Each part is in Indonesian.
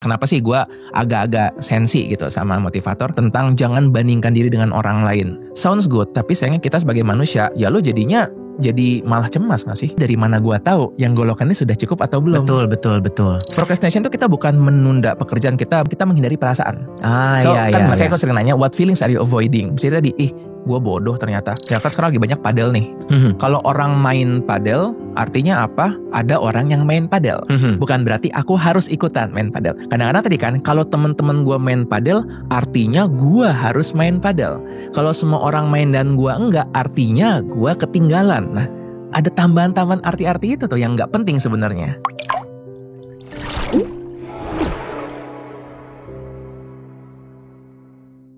Kenapa sih gue agak-agak sensi gitu sama motivator tentang jangan bandingkan diri dengan orang lain. Sounds good, tapi sayangnya kita sebagai manusia, ya lo jadinya jadi malah cemas gak sih? Dari mana gue tahu yang gue lakukan ini sudah cukup atau belum? Betul. Procrastination tuh kita bukan menunda pekerjaan kita menghindari perasaan. Makanya aku sering nanya, what feelings are you avoiding? Bisa tadi, gue bodoh ternyata. Ya kan sekarang lagi banyak padel nih. Kalau orang main padel, artinya apa? Ada orang yang main padel. Bukan berarti aku harus ikutan main padel. Kadang-kadang tadi kan, kalau teman-teman gue main padel, artinya gue harus main padel. Kalau semua orang main dan gue enggak, artinya gue ketinggalan. Nah, ada tambahan-tambahan arti-arti itu tuh yang nggak penting sebenarnya.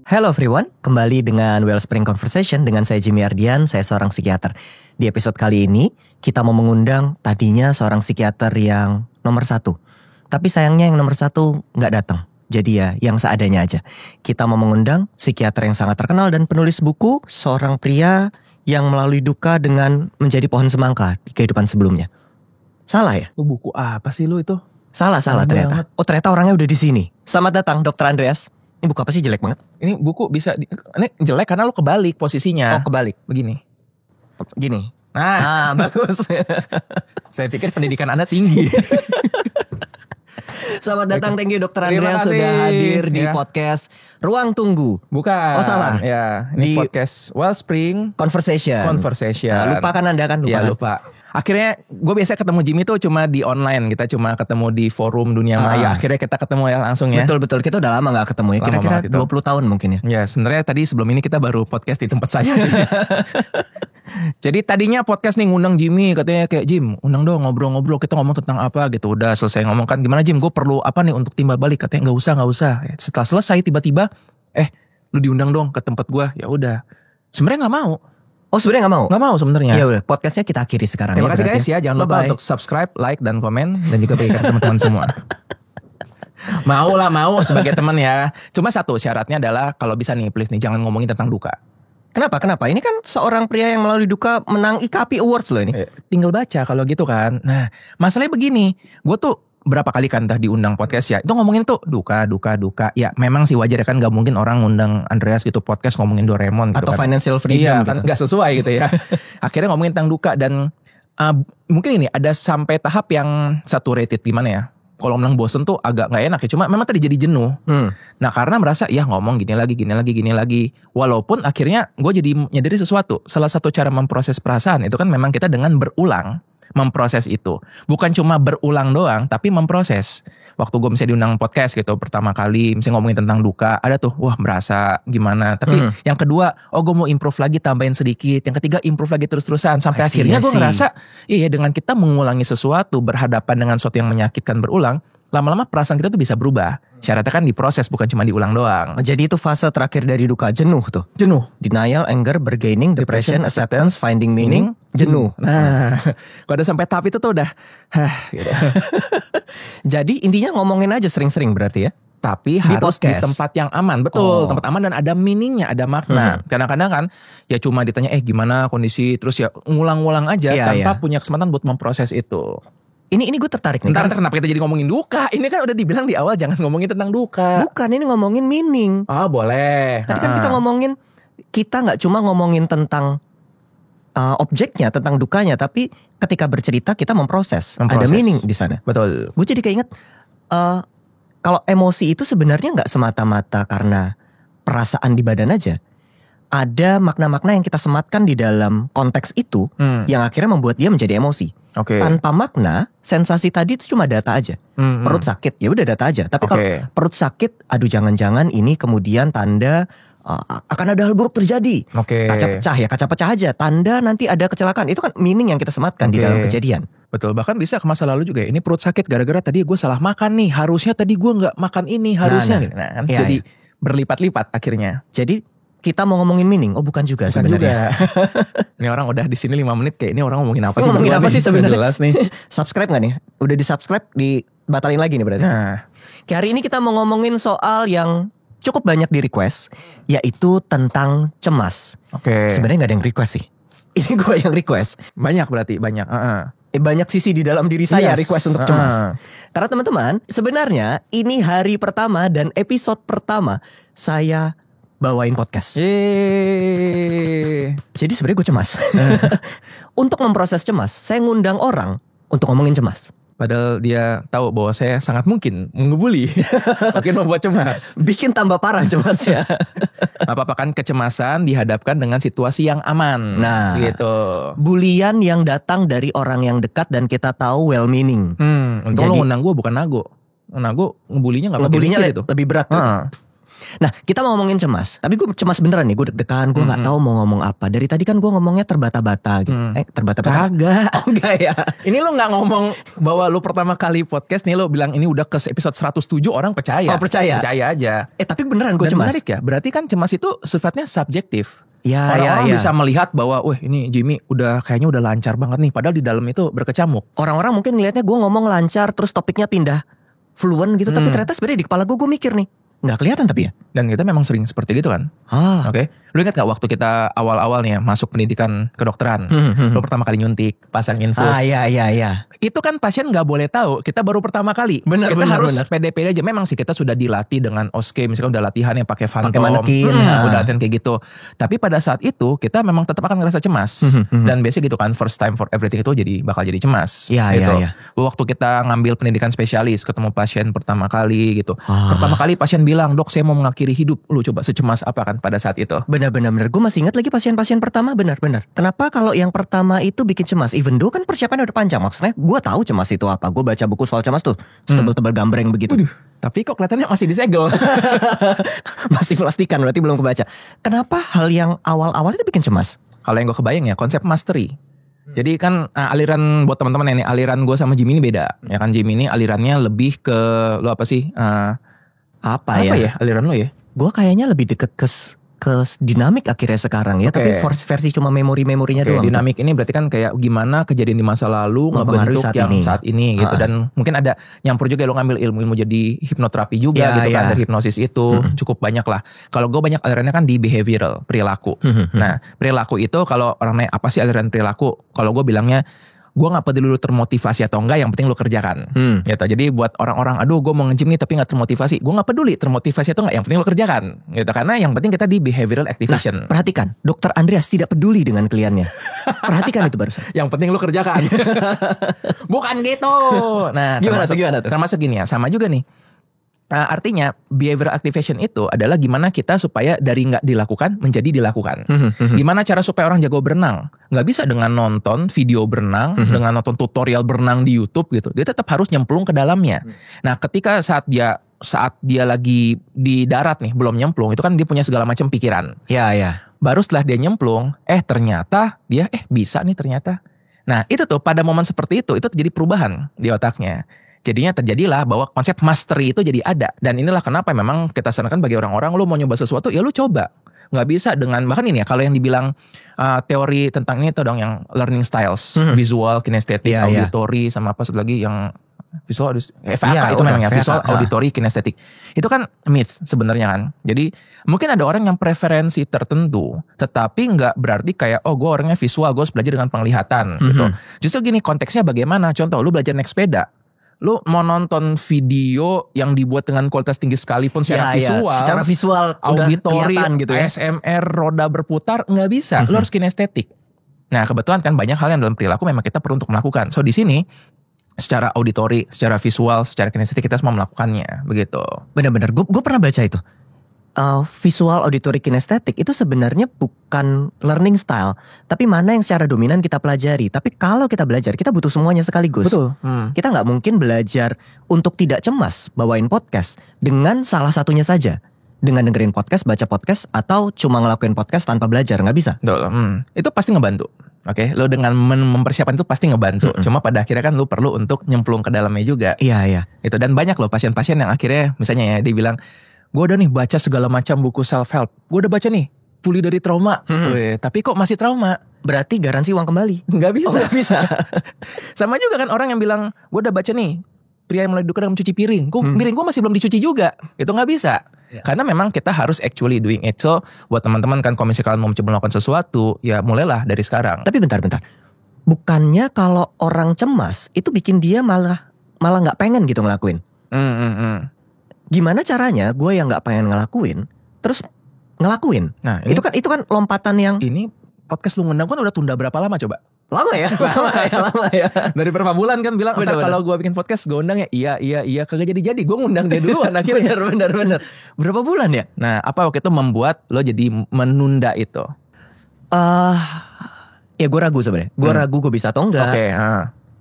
Hello everyone, kembali dengan Wellspring Conversation dengan saya Jimmy Ardian, saya seorang psikiater. Di episode kali ini, kita mau mengundang tadinya seorang psikiater yang nomor 1. Tapi sayangnya yang nomor 1 nggak datang. Jadi ya, yang seadanya aja. Kita mau mengundang psikiater yang sangat terkenal dan penulis buku, seorang pria yang melalui duka dengan menjadi pohon semangka di kehidupan sebelumnya. Salah ya? Lu buku apa sih lu itu? Salah ternyata. Oh ternyata orangnya udah di sini. Selamat datang Dr. Andreas. Ini buku apa sih, jelek banget? Ini buku bisa ini jelek karena lu kebalik posisinya. Oh kebalik. Begini. Gini. Nah, bagus. Saya pikir pendidikan Anda tinggi. Selamat datang, thank you Dr. Andreas sudah hadir di podcast Ruang Tunggu. Bukan. Oh salah. Ya, ini di podcast Wellspring Conversation. Nah, lupa kan Anda kan? Iya lupa. Akhirnya gue biasa ketemu Jimmy tuh cuma di online. Kita cuma ketemu di forum dunia maya. Akhirnya kita ketemu ya langsung ya. Betul. Kita udah lama gak ketemu ya. Kira-kira 20 tahun mungkin ya. Ya sebenarnya tadi sebelum ini kita baru podcast di tempat saya sih. Jadi tadinya podcast nih ngundang Jimmy. Katanya kayak Jim undang dong ngobrol-ngobrol. Kita ngomong tentang apa gitu. Udah selesai ngomong kan. Gimana Jim, gue perlu apa nih untuk timbal balik. Katanya gak usah. Setelah selesai tiba-tiba lu diundang dong ke tempat gue. Ya udah. Sebenarnya gak mau. Oh sebenarnya nggak mau? Nggak mau sebenarnya. Ya udah, podcastnya kita akhiri sekarang. Terima kasih guys ya. Jangan lupa untuk subscribe, like, dan komen, dan juga bagikan teman-teman semua. Mau sebagai teman ya. Cuma satu syaratnya adalah kalau bisa nih, please nih jangan ngomongin tentang duka. Kenapa? Ini kan seorang pria yang melalui duka menang IKP Awards loh ini. Tinggal baca kalau gitu kan. Nah, masalahnya begini, gue tuh berapa kali kan diundang podcast ya, itu ngomongin tuh duka. Ya memang sih wajar ya kan, gak mungkin orang ngundang Andreas gitu podcast ngomongin Doraemon gitu. Atau kan. financial freedom iya, gitu. Kan gak sesuai gitu ya. Akhirnya ngomongin tentang duka dan mungkin ini ada sampai tahap yang saturated gimana ya. Kalau bilang bosen tuh agak gak enak ya. Cuma memang tadi jadi jenuh. Nah karena merasa ya ngomong gini lagi. Walaupun akhirnya gue jadi nyadari sesuatu. Salah satu cara memproses perasaan itu kan memang kita dengan berulang memproses itu. Bukan cuma berulang doang, tapi memproses. Waktu gue misalnya diundang podcast gitu, pertama kali misalnya ngomongin tentang duka, ada tuh, wah berasa gimana. Tapi yang kedua, gue mau improve lagi, tambahin sedikit. Yang ketiga, improve lagi terus-terusan. Sampai akhirnya gue ngerasa, iya dengan kita mengulangi sesuatu, berhadapan dengan sesuatu yang menyakitkan berulang, lama-lama perasaan kita tuh bisa berubah. Syaratnya kan diproses, bukan cuma diulang doang. Jadi itu fase terakhir dari duka, jenuh tuh. Jenuh. Denial, anger, bargaining, depression, acceptance, finding meaning, jenuh. Nah, kalau udah sampai tahap itu tuh udah gitu. Jadi intinya ngomongin aja sering-sering berarti ya. Tapi harus di tempat yang aman. Betul, tempat aman dan ada meaningnya, ada makna. Kadang-kadang kan ya cuma ditanya gimana kondisi, terus ya ngulang-ngulang aja tanpa punya kesempatan buat memproses itu. Ini gue tertarik nih. Ntar kenapa kita jadi ngomongin duka? Ini kan udah dibilang di awal jangan ngomongin tentang duka. Bukan, ini ngomongin meaning. Oh boleh. Tadi kan kita ngomongin, kita gak cuma ngomongin tentang objeknya, tentang dukanya, tapi ketika bercerita kita memproses. Ada meaning di sana. Betul. Gue jadi keinget kalau emosi itu sebenarnya gak semata-mata karena perasaan di badan aja. Ada makna-makna yang kita sematkan di dalam konteks itu yang akhirnya membuat dia menjadi emosi. Tanpa makna, sensasi tadi itu cuma data aja. Perut sakit, ya udah data aja. Tapi kalau perut sakit, aduh jangan-jangan ini kemudian tanda akan ada hal buruk terjadi. Kaca pecah aja. Tanda nanti ada kecelakaan. Itu kan meaning yang kita sematkan di dalam kejadian. Betul, bahkan bisa ke masa lalu juga ya. Ini perut sakit gara-gara tadi gue salah makan nih. Harusnya tadi gue gak makan ini, harusnya. Jadi berlipat-lipat akhirnya. Jadi kita mau ngomongin meaning, bukan juga sebenarnya. Ini orang udah di sini 5 menit kayak ini orang ngomongin apa sih? Ngomongin apa sih sebenarnya? Jelas nih. Subscribe nggak nih? Udah di subscribe, dibatalin lagi nih berarti. Kayak hari ini kita mau ngomongin soal yang cukup banyak di request, yaitu tentang cemas. Sebenarnya nggak ada yang request sih. Ini gue yang request. Banyak berarti banyak. banyak sisi di dalam diri saya Yes. request untuk cemas. Karena teman-teman, sebenarnya ini hari pertama dan episode pertama saya bawain podcast. Yeay. Jadi sebenarnya gue cemas. Untuk memproses cemas, saya ngundang orang untuk ngomongin cemas. Padahal dia tahu bahwa saya sangat mungkin ngebully. Mungkin membuat cemas. Bikin tambah parah cemasnya. Apa-apa kan kecemasan dihadapkan dengan situasi yang aman. Nah, gitu. Bulian yang datang dari orang yang dekat dan kita tahu well meaning. Untung lo ngundang gue bukan Nago. Nago ngebulinya gak pakai Ngebulinya mikir itu. lebih berat tuh. Nah, kita mau ngomongin cemas. Tapi gue cemas beneran nih. Gue deg-degan. Gue gak tahu mau ngomong apa. Dari tadi kan gue ngomongnya terbata-bata gitu. Terbata-bata. Kagak. Oh enggak ya. Ini lo gak ngomong bahwa lo pertama kali podcast nih lo bilang ini udah ke episode 107 orang percaya. Oh, percaya. Percaya aja. Tapi beneran gue Dan cemas. menarik ya. Berarti kan cemas itu sifatnya subjektif. Ya, Orang-orang ya. bisa melihat bahwa wah ini Jimmy kayaknya udah lancar banget nih. Padahal di dalam itu berkecamuk. Orang-orang mungkin ngelihatnya gue ngomong lancar. Terus topiknya pindah fluent gitu. Tapi ternyata sebenarnya di kepala gue mikir nih. Nggak kelihatan tapi ya. Dan kita memang sering seperti gitu kan. Oke. Lu ingat gak waktu kita awal-awal nih ya masuk pendidikan kedokteran. Lu pertama kali nyuntik, pasang infus. Iya. Itu kan pasien gak boleh tahu. Kita baru pertama kali. Benar, kita benar, harus benar. pede-pede aja. Memang sih kita sudah dilatih dengan OSCE. Misalkan udah latihan yang pakai Phantom. manekin. Udah latihan kayak gitu. Tapi pada saat itu kita memang tetap akan ngerasa cemas. Dan biasanya gitu kan. First time for everything itu bakal jadi cemas. Iya, gitu. iya. Waktu kita ngambil pendidikan spesialis. Ketemu pasien pertama kali gitu. Pertama kali pasien bilang, "Dok, saya mau mengakhiri hidup." Lu coba secemas apa kan pada saat itu? Benar. Gue masih ingat lagi pasien-pasien pertama. Benar. Kenapa kalau yang pertama itu bikin cemas? Even though kan persiapannya udah panjang. Maksudnya gue tahu cemas itu apa. Gue baca buku soal cemas tuh tebel-tebel gambreng begitu. Tapi kok kelihatannya masih disegel. Masih plastikan, berarti belum kebaca. Kenapa hal yang awal-awal itu bikin cemas? Kalau yang gue kebayang ya konsep mastery. Jadi kan aliran buat teman-teman ini, aliran gue sama Jimmy ini beda. Ya kan Jimmy ini alirannya lebih ke lo apa sih? Apa ya? Aliran lo ya? Gue kayaknya lebih deket ke dinamik akhirnya sekarang ya. Oke. Tapi versi cuma memorinya Oke, doang. dinamik ini berarti kan kayak gimana kejadian di masa lalu Mempengaruhi ngebentuk saat yang ini. saat ini gitu. Dan mungkin ada nyampur juga lo ngambil ilmu-ilmu jadi hipnoterapi juga Ya, gitu kan. ya. Dari hipnosis itu cukup banyak lah. Kalau gue banyak alirannya kan di behavioral, perilaku. Nah perilaku itu kalau orang nanya apa sih aliran perilaku? Kalau gue bilangnya gue gak peduli lu termotivasi atau enggak, yang penting lu kerjakan. Gitu. Jadi buat orang-orang, aduh gue mau nge-gym nih tapi gak termotivasi. Gue gak peduli termotivasi atau enggak, yang penting lu kerjakan. Gitu. Karena yang penting kita di behavioral activation. Nah, perhatikan, Dokter Andreas tidak peduli dengan kliennya. Perhatikan itu barusan. Yang penting lu kerjakan. Bukan gitu. Nah, Gimana tuh? Termasuk gini ya, sama juga nih. Artinya behavioral activation itu adalah gimana kita supaya dari nggak dilakukan menjadi dilakukan. Gimana cara supaya orang jago berenang? Nggak bisa dengan nonton video berenang, dengan nonton tutorial berenang di YouTube gitu. Dia tetap harus nyemplung ke dalamnya. Nah, ketika saat dia lagi di darat nih, belum nyemplung, itu kan dia punya segala macam pikiran. Ya. Baru setelah dia nyemplung, ternyata dia bisa nih ternyata. Nah, itu tuh pada momen seperti itu terjadi perubahan di otaknya. Jadinya terjadilah bahwa konsep mastery itu jadi ada. Dan inilah kenapa memang kita sarankan bagi orang-orang, lu mau nyoba sesuatu, ya lu coba. Nggak bisa dengan, bahkan ini ya, kalau yang dibilang teori tentang ini tuh dong yang learning styles, visual, kinesthetic, auditory, sama apa satu lagi yang visual, VAK itu memang ya, visual, auditory, kinesthetic. Itu kan myth sebenarnya kan. Jadi mungkin ada orang yang preferensi tertentu, tetapi nggak berarti kayak, gue orangnya visual, gue harus belajar dengan penglihatan gitu. Justru gini, konteksnya bagaimana? Contoh, lu belajar naik sepeda. Lu mau nonton video yang dibuat dengan kualitas tinggi sekalipun secara visual, secara visual auditory, udah gitu ya. ASMR, roda berputar, nggak bisa. Lu harus kinestetik. Nah, kebetulan kan banyak hal yang dalam perilaku memang kita perlu untuk melakukan. So di sini secara auditory, secara visual, secara kinestetik kita semua melakukannya, begitu. Benar-benar, gue pernah baca itu. Visual, auditory, kinestetik itu sebenarnya bukan learning style, tapi mana yang secara dominan kita pelajari. Tapi kalau kita belajar, kita butuh semuanya sekaligus. Betul. Kita nggak mungkin belajar untuk tidak cemas bawain podcast dengan salah satunya saja, dengan dengerin podcast, baca podcast, atau cuma ngelakuin podcast tanpa belajar, nggak bisa. Betul. Itu pasti ngebantu. Oke, lo dengan mempersiapkan itu pasti ngebantu. Cuma pada akhirnya kan lo perlu untuk nyemplung ke dalamnya juga. Iya. Itu, dan banyak loh pasien-pasien yang akhirnya misalnya ya dia bilang, gue udah nih baca segala macam buku self help, gue udah baca nih pulih dari trauma, tapi kok masih trauma? Berarti garansi uang kembali? Nggak bisa. Nggak bisa. Sama juga kan orang yang bilang, gue udah baca nih pria yang mulai duduk dengan mencuci piring, piring gue masih belum dicuci juga, itu nggak bisa. Karena memang kita harus actually doing it. So buat teman-teman kan, kalau misalnya kalian mau mencoba melakukan sesuatu, ya mulailah dari sekarang. Tapi bentar. bukannya kalau orang cemas itu bikin dia malah nggak pengen gitu ngelakuin. Gimana caranya gue yang nggak pengen ngelakuin terus ngelakuin? Nah, itu kan lompatan yang ini podcast lu ngundang kan udah tunda berapa lama coba? Lama ya. Dari berapa bulan kan bilang ntar kalau gue bikin podcast gue undang ya iya kagak jadi gue ngundang dia duluan akhirnya. bener. Berapa bulan ya? Nah, apa waktu itu membuat lo jadi menunda itu? Ya gue ragu sebenarnya. Gue ragu gue bisa atau enggak.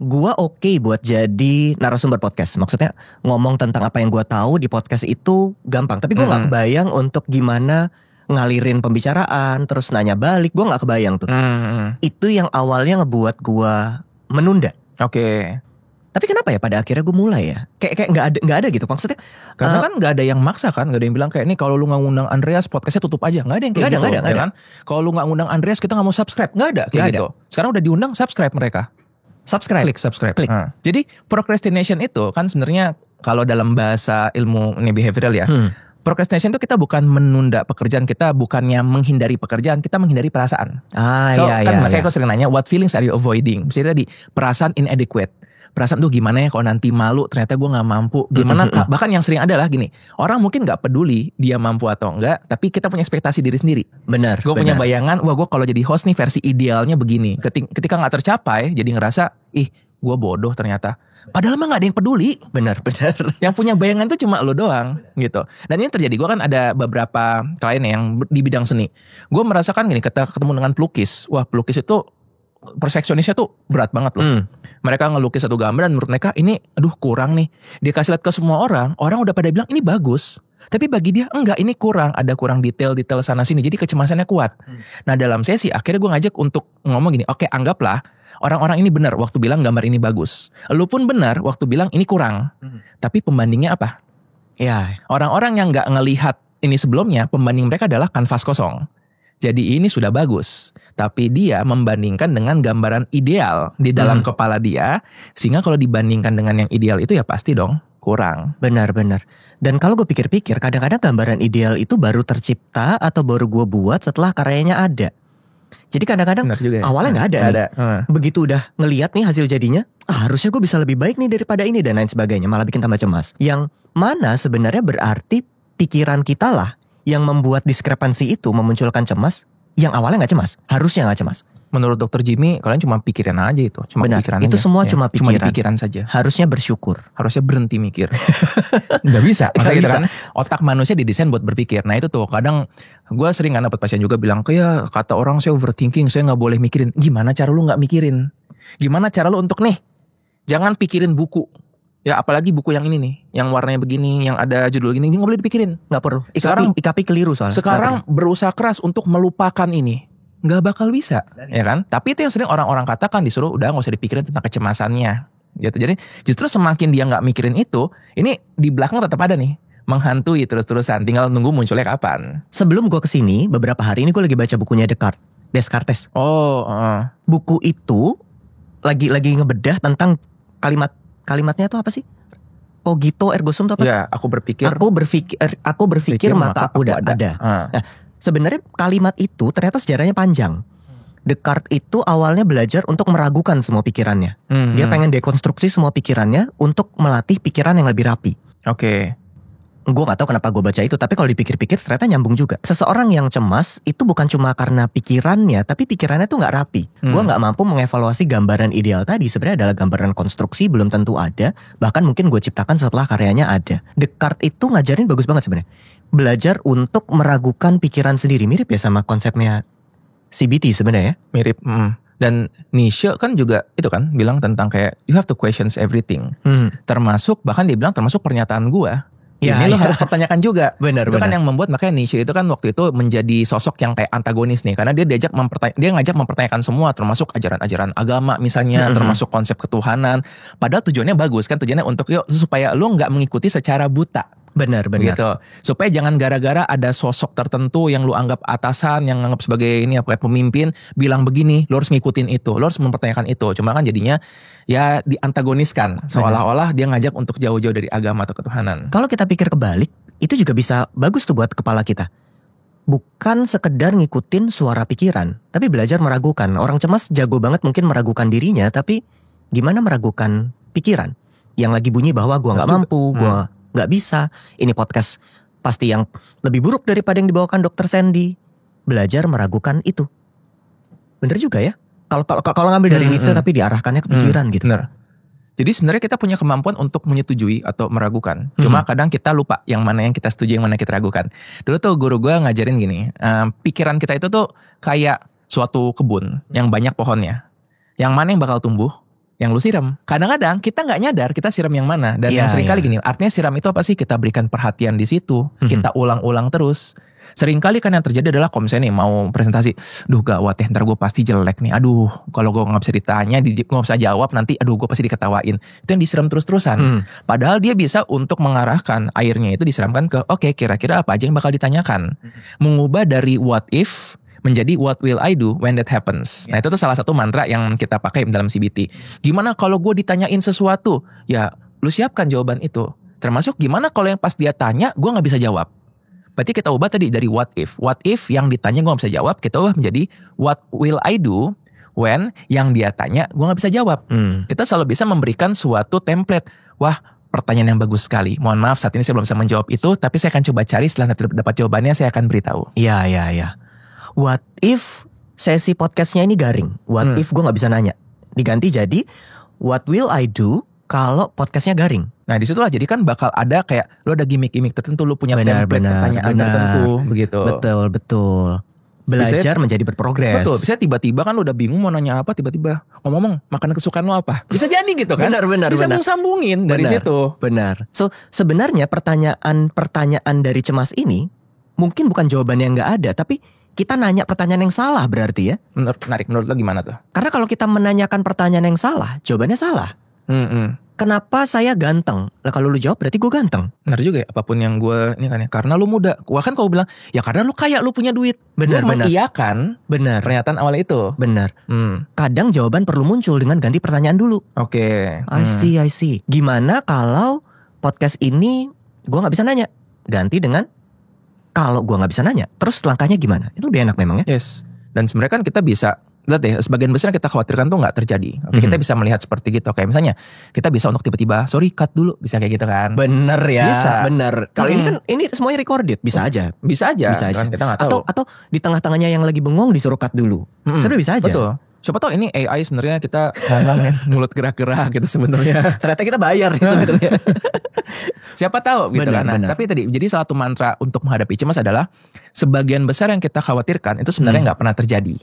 Gue oke buat jadi narasumber podcast. Maksudnya ngomong tentang apa yang gue tahu di podcast itu gampang. Tapi gue nggak kebayang untuk gimana ngalirin pembicaraan terus nanya balik. Gue nggak kebayang tuh. Itu yang awalnya ngebuat gue menunda. Oke. Tapi kenapa ya pada akhirnya gue mulai ya? Kayak nggak ada gitu maksudnya. Karena kan nggak ada yang maksa kan, nggak ada yang bilang kayak nih kalau lu nggak ngundang Andreas podcastnya tutup aja, nggak ada yang kayak gitu. Nggak ada. Kan? Kalau lu nggak ngundang Andreas kita nggak mau subscribe, nggak ada kayak gitu. Sekarang udah diundang subscribe mereka. Klik subscribe. Jadi procrastination itu kan sebenarnya kalau dalam bahasa ilmu behavioral ya. Procrastination itu kita bukan menunda pekerjaan, kita bukannya menghindari pekerjaan, kita menghindari perasaan. Makanya aku sering nanya, what feelings are you avoiding? Misalnya tadi perasaan inadequate. Perasaan tuh gimana ya kalau nanti malu ternyata gue gak mampu. Gimana bahkan yang sering adalah gini, orang mungkin gak peduli dia mampu atau enggak, tapi kita punya ekspektasi diri sendiri. Benar. Gue punya bayangan, wah gue kalau jadi host nih versi idealnya begini. Ketika gak tercapai jadi ngerasa, gue bodoh ternyata. Padahal mah gak ada yang peduli. Benar. Yang punya bayangan tuh cuma lo doang gitu. Dan ini terjadi, gue kan ada beberapa klien yang di bidang seni. Gue merasakan gini, ketemu dengan pelukis. Wah pelukis itu perfeksionisnya tuh berat banget loh. Mereka ngelukis satu gambar dan menurut mereka ini kurang nih. Dia kasih lihat ke semua orang udah pada bilang ini bagus. Tapi bagi dia enggak, ini kurang, ada kurang detail sana sini. Jadi kecemasannya kuat. Nah dalam sesi akhirnya gue ngajak untuk ngomong gini, oke anggaplah orang-orang ini benar waktu bilang gambar ini bagus. Lu pun benar waktu bilang ini kurang. Tapi pembandingnya apa? Ya. Orang-orang yang nggak ngelihat ini sebelumnya, pembanding mereka adalah kanvas kosong. Jadi ini sudah bagus, tapi dia membandingkan dengan gambaran ideal di dalam kepala dia, sehingga kalau dibandingkan dengan yang ideal itu ya pasti dong kurang. Benar. Dan kalau gue pikir-pikir, kadang-kadang gambaran ideal itu baru tercipta atau baru gue buat setelah karyanya ada. Jadi kadang-kadang awalnya nggak ada. Begitu udah ngelihat nih hasil jadinya, harusnya gue bisa lebih baik nih daripada ini dan lain sebagainya, malah bikin tambah cemas. Yang mana sebenarnya berarti pikiran kita lah yang membuat diskrepansi itu memunculkan cemas, yang awalnya nggak cemas, harusnya nggak cemas. Menurut Dokter Jimmy, kalian cuma pikiran aja itu, cuma benar, pikiran itu aja. semua cuma pikiran. Cuma pikiran saja. Harusnya bersyukur. Harusnya berhenti mikir. Nggak bisa. Maksudnya gitu kan, otak manusia didesain buat berpikir. Nah itu tuh kadang gue sering kan dapat pasien juga bilang, kayak kata orang saya overthinking, saya nggak boleh mikirin. Gimana cara lu nggak mikirin? Gimana cara lu untuk jangan pikirin buku. Ya apalagi buku yang ini nih, yang warnanya begini, yang ada judul gini, nggak boleh dipikirin. Nggak perlu. IKP keliru soalnya. Sekarang berusaha keras untuk melupakan ini, nggak bakal bisa, ya kan? Tapi itu yang sering orang-orang katakan, disuruh udah nggak usah dipikirin tentang kecemasannya. Gitu. Jadi justru semakin dia nggak mikirin itu, ini di belakang tetap ada nih, menghantui terus-terusan. Tinggal nunggu munculnya kapan. Sebelum gue kesini, beberapa hari ini gue lagi baca bukunya Descartes. Buku itu lagi ngebedah tentang kalimatnya tuh apa sih? Cogito ergo sum tuh apa? Ya, aku berpikir maka aku ada. Nah, sebenarnya kalimat itu ternyata sejarahnya panjang. Descartes itu awalnya belajar untuk meragukan semua pikirannya. Dia pengen dekonstruksi semua pikirannya untuk melatih pikiran yang lebih rapi. Oke. Gue gak tahu kenapa gue baca itu, tapi kalau dipikir-pikir ternyata nyambung juga. Seseorang yang cemas itu bukan cuma karena pikirannya, tapi pikirannya tuh gak rapi. Gue gak mampu mengevaluasi gambaran ideal tadi. Sebenarnya adalah gambaran konstruksi, belum tentu ada. Bahkan mungkin gue ciptakan setelah karyanya ada. Descartes itu ngajarin bagus banget sebenarnya. Belajar untuk meragukan pikiran sendiri. Mirip ya sama konsepnya CBT sebenarnya. Mirip. Dan Nietzsche kan juga itu kan bilang tentang kayak you have to question everything. Termasuk bahkan dia bilang termasuk pernyataan gue. Ini lo harus pertanyakan juga. Benar. Kan yang membuat makanya Nietzsche itu kan waktu itu menjadi sosok yang kayak antagonis nih, karena dia ngajak mempertanyakan semua, termasuk ajaran-ajaran agama misalnya, termasuk konsep ketuhanan. Padahal tujuannya bagus kan, tujuannya untuk supaya lo nggak mengikuti secara buta. Benar. Gitu. Supaya jangan gara-gara ada sosok tertentu yang lu anggap atasan, yang anggap sebagai ini kayak pemimpin, bilang begini, lu harus ngikutin itu, lu harus mempertanyakan itu. Cuma kan jadinya ya diantagoniskan, seolah-olah dia ngajak untuk jauh-jauh dari agama atau ketuhanan. Kalau kita pikir kebalik, itu juga bisa bagus tuh buat kepala kita. bukan sekedar ngikutin suara pikiran, tapi belajar meragukan. Orang cemas jago banget mungkin meragukan dirinya, tapi gimana meragukan pikiran yang lagi bunyi bahwa gua nggak mampu, gua nggak bisa. Ini podcast pasti yang lebih buruk daripada yang dibawakan Dr. Sandy. Belajar meragukan itu. Bener juga ya. Kalau ngambil dari Nietzsche tapi diarahkannya ke pikiran gitu. Bener. Jadi sebenarnya kita punya kemampuan untuk menyetujui atau meragukan. Cuma kadang kita lupa yang mana yang kita setuju, yang mana kita ragukan. Dulu tuh guru gue ngajarin gini, pikiran kita itu tuh kayak suatu kebun yang banyak pohonnya. Yang mana yang bakal tumbuh, yang lu siram. Kadang-kadang kita nggak nyadar kita siram yang mana. Dan yang seringkali gini, artinya siram itu apa sih? Kita berikan perhatian di situ, kita ulang-ulang terus. Seringkali kan yang terjadi adalah kalau misalnya nih mau presentasi, duh gawat ya ntar gue pasti jelek nih, aduh kalau gue gak bisa ditanya, gue gak bisa jawab nanti, aduh gue pasti diketawain. Itu yang disiram terus-terusan. Padahal dia bisa untuk mengarahkan airnya itu disiramkan ke oke, kira-kira apa aja yang bakal ditanyakan. Mengubah dari what if menjadi what will I do when that happens. Nah itu tuh salah satu mantra yang kita pakai dalam CBT. Gimana kalau gue ditanyain sesuatu, ya lu siapkan jawaban itu. Termasuk gimana kalau yang pas dia tanya gue gak bisa jawab. Berarti kita ubah tadi dari what if. What if yang ditanya gue gak bisa jawab, kita ubah menjadi what will I do when yang dia tanya gue gak bisa jawab. Kita selalu bisa memberikan suatu template. Wah, pertanyaan yang bagus sekali. Mohon maaf saat ini saya belum bisa menjawab itu, tapi saya akan coba cari, setelah nanti dapat jawabannya saya akan beritahu. Iya. What if sesi podcastnya ini garing? What if gue gak bisa nanya? Diganti jadi what will I do kalau podcastnya garing? Nah disitulah jadi kan bakal ada kayak lo ada gimmick-gimmick tertentu, lo punya template pertanyaan tertentu begitu. Betul. Belajar menjadi berprogres. Betul. Bisa tiba-tiba kan lo udah bingung mau nanya apa, tiba-tiba ngomong makanan kesukaan lo apa. Bisa jadi gitu kan. Benar. Bisa sambungin dari situ. Benar. So sebenarnya pertanyaan dari cemas ini mungkin bukan jawaban yang nggak ada, tapi kita nanya pertanyaan yang salah berarti ya. Menarik. Menurut lo gimana tuh? Karena kalau kita menanyakan pertanyaan yang salah, jawabannya salah. Kenapa saya ganteng? Nah kalau lu jawab berarti gue ganteng. Benar juga ya, apapun yang gue ini kan ya, karena lu muda. Wah kan kalau bilang ya karena lu kaya, lu punya duit. Benar. Mengiyakan pernyataan awal itu. Benar. Kadang jawaban perlu muncul dengan ganti pertanyaan dulu. Oke. I see. Gimana kalau podcast ini gue nggak bisa nanya? Ganti dengan kalau gue nggak bisa nanya, terus langkahnya gimana? Itu lebih enak memang ya. Yes. Dan sebenarnya kan kita bisa lihat deh, sebagian besar yang kita khawatirkan tuh nggak terjadi. Oke, kita bisa melihat seperti gitu. Kayak misalnya kita bisa untuk tiba-tiba sorry cut dulu, bisa kayak gitu kan. Bener ya. Bisa. Bener. Kalau ini kan ini semuanya recorded, bisa aja. Bisa aja. Kan? Kita nggak tahu. Atau di tengah-tengahnya yang lagi bengong disuruh cut dulu. Sebenarnya bisa aja. Betul. Siapa tahu ini AI sebenarnya kita mulut gerak-gerak gitu sebenarnya. Ternyata kita bayar sebenarnya. Siapa tahu gitu kan. Nah, tapi tadi jadi salah satu mantra untuk menghadapi cemas adalah sebagian besar yang kita khawatirkan itu sebenarnya nggak pernah terjadi.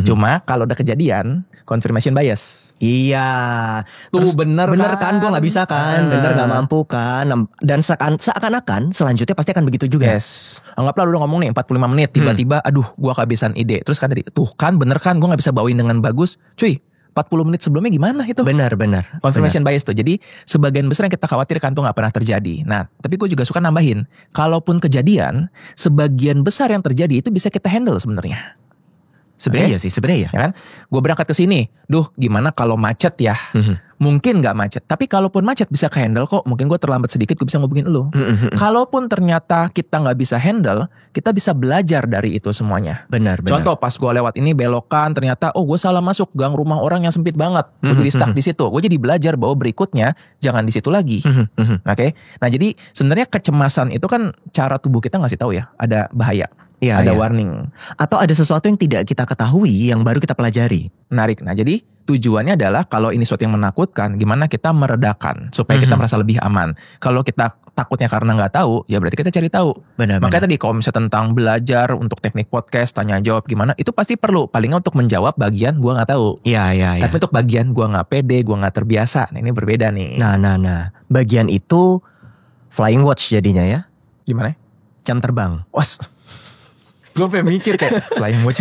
Cuma kalau udah kejadian, confirmation bias. Iya. Tuh bener kan gue nggak bisa kan, bener nggak mampu kan, dan seakan-akan selanjutnya pasti akan begitu juga. Yes. Anggaplah lu udah ngomong nih 45 menit, tiba-tiba aduh gue kehabisan ide. Terus kan tadi tuh kan bener kan gue nggak bisa bawain dengan bagus. Cuy, 40 menit sebelumnya gimana itu? Benar. Confirmation bias tuh. Jadi sebagian besar yang kita khawatirkan tuh gak pernah terjadi. Nah, tapi gue juga suka nambahin, kalaupun kejadian, sebagian besar yang terjadi itu bisa kita handle sebenarnya. Sebenarnya sih, sebenarnya ya kan? Gue berangkat ke sini, duh gimana kalau macet ya? Mungkin gak macet, tapi kalaupun macet bisa ke-handle kok. Mungkin gue terlambat sedikit, gue bisa ngubungin lu. Kalaupun ternyata kita gak bisa handle, kita bisa belajar dari itu semuanya. Benar. Contoh pas gue lewat ini belokan, ternyata gue salah masuk gang rumah orang yang sempit banget. Gue jadi stuck di situ. Gue jadi belajar bahwa berikutnya jangan di situ lagi. Oke? Nah jadi sebenarnya kecemasan itu kan cara tubuh kita ngasih tahu ya, ada bahaya. Ada warning. Atau ada sesuatu yang tidak kita ketahui yang baru kita pelajari. Menarik. Nah jadi tujuannya adalah kalau ini sesuatu yang menakutkan, gimana kita meredakan supaya kita merasa lebih aman. Kalau kita takutnya karena nggak tahu, ya berarti kita cari tahu. Makanya tadi kalau misalnya tentang belajar untuk teknik podcast, tanya jawab gimana, itu pasti perlu. Paling nggak untuk menjawab bagian gue nggak tahu. Iya. Tapi untuk bagian gue nggak pede, gue nggak terbiasa. Nah ini berbeda nih. Nah. Bagian itu flying watch jadinya ya. Gimana? Jam terbang. Gue pengen mikir kayak flying watch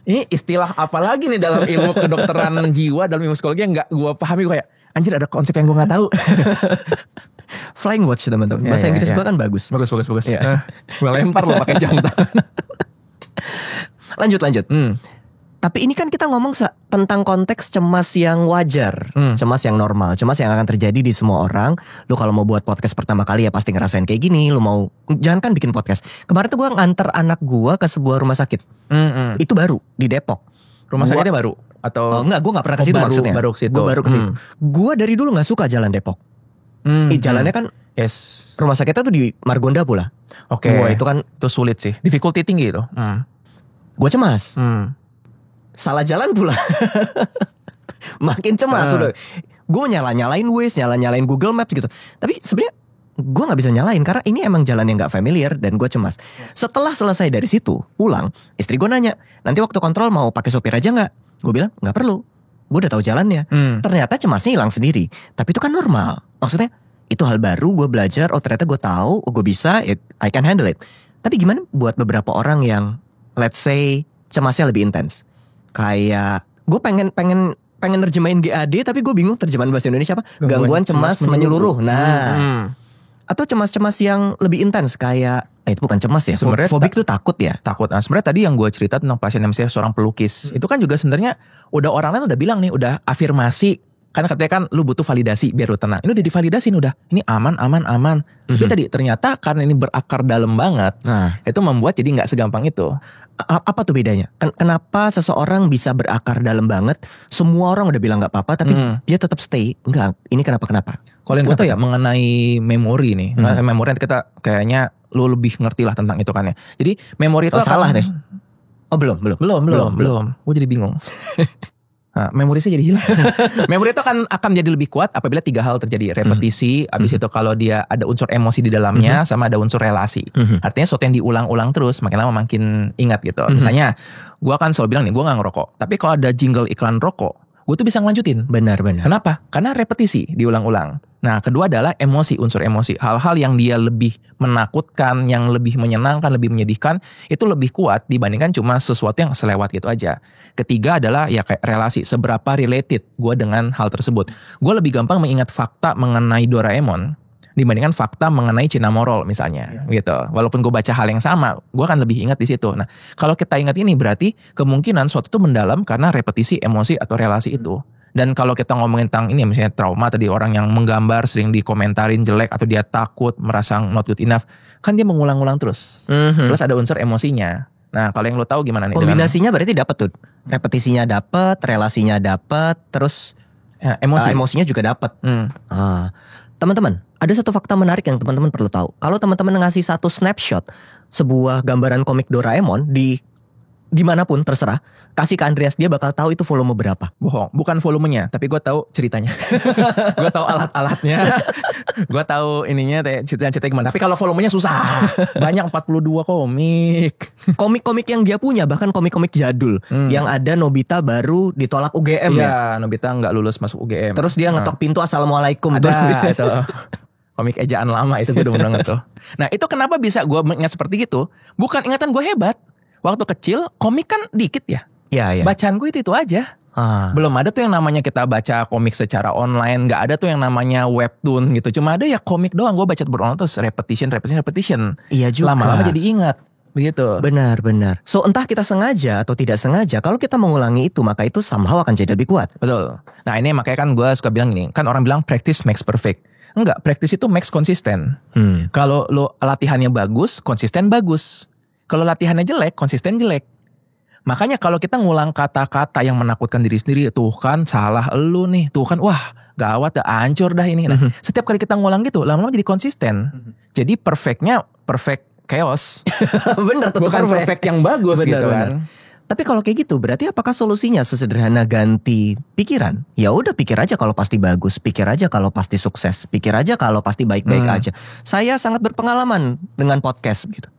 ini istilah apa lagi nih dalam ilmu kedokteran jiwa, dalam ilmu psikologi yang gak gue pahami. Gue kayak anjir ada konsep yang gue gak tahu. Flying watch teman-teman. Bahasa Inggris gue kan bagus. Gue lempar loh pakai jam tangan. Lanjut. Tapi ini kan kita ngomong tentang konteks cemas yang wajar, cemas yang normal, cemas yang akan terjadi di semua orang. Lu kalau mau buat podcast pertama kali ya pasti ngerasain kayak gini. Lu mau, jangan kan bikin podcast. Kemarin tuh gue nganter anak gue ke sebuah rumah sakit. Itu baru di Depok. Rumah sakitnya baru? Atau enggak, gue gak pernah ke situ maksudnya. Baru ke situ. Gue baru ke situ. Gue dari dulu gak suka jalan Depok. Jalannya kan rumah sakitnya tuh di Margonda pula. Oke. Wah itu kan itu sulit sih. Difficulty tinggi itu. Gue cemas. Salah jalan pula. Makin cemas udah. Gue nyalain Waze, nyalain Google Maps gitu. Tapi sebenarnya gue nggak bisa nyalain karena ini emang jalan yang nggak familiar dan gue cemas. Setelah selesai dari situ, pulang, istri gue nanya, nanti waktu kontrol mau pakai sopir aja nggak? Gue bilang nggak perlu. Gue udah tahu jalannya. Ternyata cemasnya hilang sendiri. Tapi itu kan normal. Maksudnya itu hal baru. Gue belajar. Oh ternyata gue tahu. Gue bisa. I can handle it. Tapi gimana buat beberapa orang yang let's say cemasnya lebih intens? Kayak gue pengen nerjemahin GAD tapi gue bingung terjemahan bahasa Indonesia apa? Gangguan cemas menyeluruh. Nah, atau cemas-cemas yang lebih intens kayak itu bukan cemas ya, fobik itu takut ya. Takut. Nah, sebenarnya tadi yang gue cerita tentang pasien yang misalnya seorang pelukis, itu kan juga sebenarnya udah orang lain udah bilang nih, udah afirmasi. Karena katanya kan lu butuh validasi biar lu tenang. Ini udah divalidasi nih, udah. Ini aman. Tapi tadi ternyata karena ini berakar dalam banget, itu membuat jadi nggak segampang itu. Apa tuh bedanya? Kenapa seseorang bisa berakar dalam banget? Semua orang udah bilang nggak apa-apa, tapi dia tetap stay. Enggak, ini kenapa? Kalau yang gue tahu ya mengenai memori nih. Memori nanti kita kayaknya lu lebih ngerti lah tentang itu kan ya. Jadi memori itu salah deh. Oh belum. Gue jadi bingung. Nah, memori saya jadi hilang. Memori itu akan jadi lebih kuat apabila 3 hal terjadi. Repetisi, abis itu kalau dia ada unsur emosi di dalamnya, sama ada unsur relasi. Artinya sesuatu yang diulang-ulang terus, makin lama makin ingat gitu. Misalnya, gue akan selalu bilang nih, gue gak ngerokok. Tapi kalau ada jingle iklan rokok, gue tuh bisa ngelanjutin. Benar. Kenapa? Karena repetisi, diulang-ulang. Nah, kedua adalah emosi, unsur emosi. Hal-hal yang dia lebih menakutkan, yang lebih menyenangkan, lebih menyedihkan, itu lebih kuat dibandingkan cuma sesuatu yang selewat gitu aja. Ketiga adalah ya kayak relasi, seberapa related gue dengan hal tersebut. Gue lebih gampang mengingat fakta mengenai Doraemon dibandingkan fakta mengenai Cinnamoroll misalnya, gitu. Walaupun gue baca hal yang sama, gue akan lebih ingat di situ. Nah, kalau kita ingat ini berarti kemungkinan suatu itu mendalam karena repetisi emosi atau relasi itu. Dan kalau kita ngomongin tentang ini misalnya trauma tadi, orang yang menggambar sering dikomentarin jelek atau dia takut, merasa not good enough, kan dia mengulang-ulang terus. Plus ada unsur emosinya. Nah, kalau yang lo tahu gimana nih? Kombinasinya berarti dapat tuh. Repetisinya dapat, relasinya dapat, terus emosinya juga dapat. Teman-teman, ada satu fakta menarik yang teman-teman perlu tahu. Kalau teman-teman ngasih satu snapshot sebuah gambaran komik Doraemon di dimanapun terserah, kasih ke Andreas, dia bakal tahu itu volume berapa. Bohong, bukan volumenya, tapi gue tahu ceritanya. Gue tahu alat-alatnya, gue tahu ininya, cerita-cerita gimana. Tapi kalau volumenya susah, banyak 42 komik. Komik-komik yang dia punya, bahkan komik-komik jadul, yang ada Nobita baru ditolak UGM ya. Iya, Nobita nggak lulus masuk UGM. Terus dia ngetok pintu assalamualaikum. Ada itu. Komik ejaan lama itu gue udah banget tuh. Nah itu kenapa bisa gue ingat seperti itu? Bukan ingatan gue hebat. Waktu kecil komik kan dikit ya. Iya. Bacaan gue itu aja. Belum ada tuh yang namanya kita baca komik secara online. Gak ada tuh yang namanya webtoon gitu. Cuma ada ya komik doang. Gue baca berulang terus repetition. Iya juga. Lama-lama jadi ingat. Begitu. Benar. So entah kita sengaja atau tidak sengaja, kalau kita mengulangi itu maka itu somehow akan jadi lebih kuat. Betul. Nah ini makanya kan gue suka bilang gini. Kan orang bilang practice makes perfect. Enggak, practice itu makes konsisten. Kalau lo latihannya bagus, konsisten bagus. Kalau latihannya jelek, konsisten jelek. Makanya kalau kita ngulang kata-kata yang menakutkan diri sendiri, tuh kan salah elu nih, tuh kan wah gawat dah, hancur dah ini. Nah, setiap kali kita ngulang gitu, lama-lama jadi konsisten. Jadi perfect chaos. Bener, bukan perfect yang bagus bener, gitu kan. Tapi kalau kayak gitu, berarti apakah solusinya sesederhana ganti pikiran? Ya udah pikir aja kalau pasti bagus, pikir aja kalau pasti sukses, pikir aja kalau pasti baik-baik aja. Saya sangat berpengalaman dengan podcast gitu.